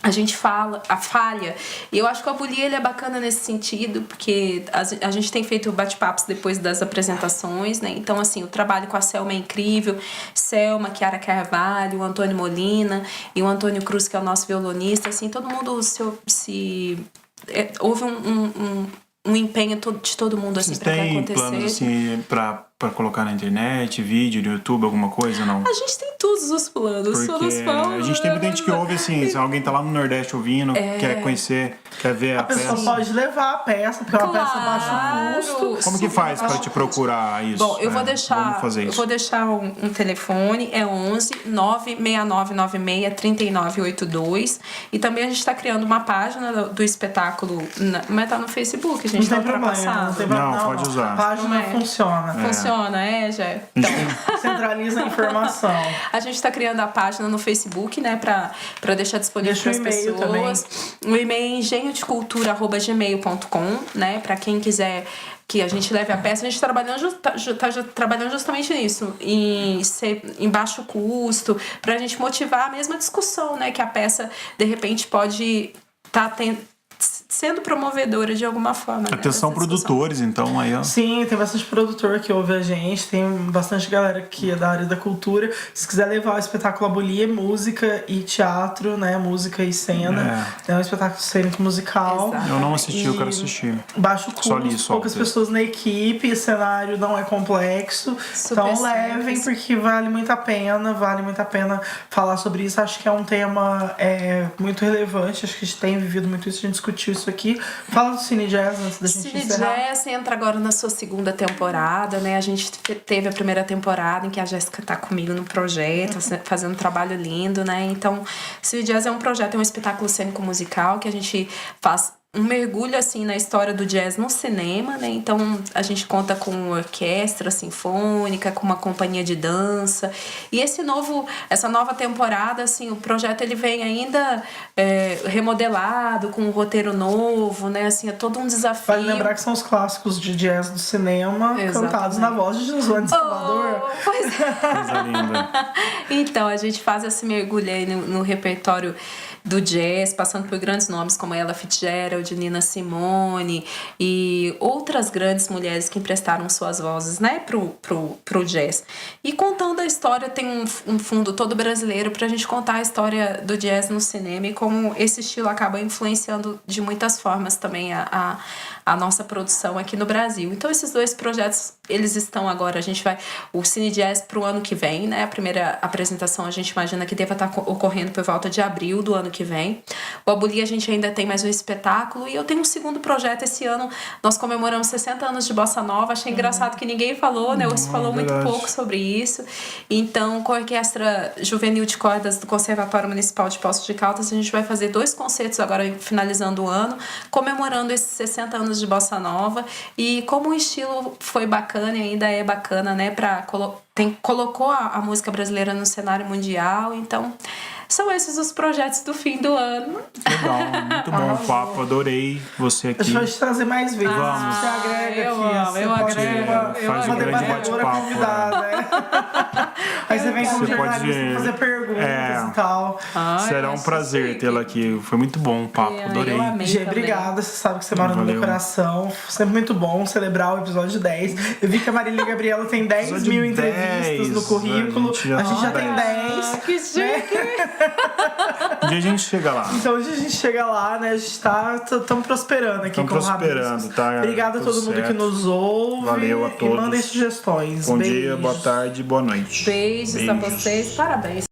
A gente fala, a falha. E eu acho que o Abolia, ele é bacana nesse sentido, porque a gente tem feito bate-papos depois das apresentações, né? Então, assim, o trabalho com a Selma é incrível. Selma, Chiara Carvalho, o Antônio Molina e o Antônio Cruz, que é o nosso violonista. Assim, todo mundo houve um empenho de todo mundo, assim, para que acontecesse. Vocês têm planos, assim, pra colocar na internet, vídeo no YouTube, alguma coisa, não? A gente tem todos os planos. Porque a gente tem muita gente que ouve, assim, se alguém tá lá no Nordeste ouvindo, quer conhecer, quer ver a peça. A pessoa pode levar a peça, porque é uma peça baixo custo. Como que faz pra te procurar isso? Bom, eu vou deixar um telefone, é 11 96996 3982. E também a gente tá criando uma página do espetáculo, mas tá no Facebook, a gente tá ultrapassado. Não, pode usar. A página funciona. Funciona, Jé? Então, centraliza a informação. A gente tá criando a página no Facebook, né, pra deixar disponível para as pessoas. Também. O e-mail é engenhodecultura@gmail.com, né, pra quem quiser que a gente leve a peça. A gente tá trabalhando justamente nisso, em baixo custo, pra gente motivar a mesma discussão, né, que a peça, de repente, pode sendo promovedora de alguma forma. Atenção, né, produtores, então, aí, ó. Sim, tem bastante produtor que ouve a gente, tem bastante galera que é da área da cultura. Se quiser levar o espetáculo Abolia, música e teatro, né, música e cena. É um espetáculo cênico musical. Exato. Eu não assisti, eu quero assistir. Baixo custo, poucas pessoas na equipe, o cenário não é complexo. Super então levem, porque vale muito a pena falar sobre isso. Acho que é um tema muito relevante, acho que a gente tem vivido muito isso, a gente discutiu isso aqui. Fala do Cine Jazz antes da gente encerrar. Cine Jazz entra agora na sua segunda temporada, né? A gente teve a primeira temporada em que a Jéssica tá comigo no projeto, fazendo um trabalho lindo, né? Então, Cine Jazz é um projeto, é um espetáculo cênico musical que a gente faz um mergulho, assim, na história do jazz no cinema, né? Então, a gente conta com uma orquestra sinfônica, com uma companhia de dança. E essa nova temporada, assim, o projeto, ele vem ainda remodelado, com um roteiro novo, né? Assim, é todo um desafio. Vale lembrar que são os clássicos de jazz do cinema, cantados na voz de Jasone de Salvador. Pois é. Coisa linda. Então, a gente faz esse mergulho aí no repertório do jazz, passando por grandes nomes como Ella Fitzgerald, Nina Simone e outras grandes mulheres que emprestaram suas vozes, né, pro jazz. E contando a história, tem um fundo todo brasileiro pra gente contar a história do jazz no cinema e como esse estilo acaba influenciando de muitas formas também a nossa produção aqui no Brasil. Então, esses dois projetos, eles estão agora, o Cine Jazz pro ano que vem, né, a primeira apresentação a gente imagina que deva estar ocorrendo por volta de abril do ano que vem. O Abolia, a gente ainda tem mais um espetáculo espetáculo. E eu tenho um segundo projeto esse ano. Nós comemoramos 60 anos de Bossa Nova. Achei engraçado que ninguém falou, né? Se falou muito pouco sobre isso. Então, com a Orquestra Juvenil de Cordas do Conservatório Municipal de Poços de Caldas, a gente vai fazer 2 concertos agora, finalizando o ano, comemorando esses 60 anos de Bossa Nova. E como o estilo foi bacana e ainda é bacana, né? Colocou a música brasileira no cenário mundial. Então, são esses os projetos do fim do ano. Legal, muito bom o papo, adorei você aqui. A gente vai te trazer mais vezes. Vamos. Você agrega eu aqui. amo, eu agrego. Faz um grande bate-papo. Convidada, né? Aí você vem como jornalista fazer perguntas e tal. Será um prazer tê-la aqui. Foi muito bom o papo, adorei. Eu amei. Gê, obrigada. Você sabe que você mora no meu coração. Sempre muito bom celebrar o episódio 10. Eu vi que a Marília e a Gabriela tem 10 mil entrevistas no currículo. A gente já tem 10. Que chique! Um dia a gente chega lá. Então hoje a gente chega lá, né? A gente estamos prosperando aqui com o Rabiscos. Tá? Obrigada a todo mundo que nos ouve. Valeu a todos. E mandem sugestões. Bom Beijos. dia, boa tarde, boa noite. Beijos a vocês. Parabéns.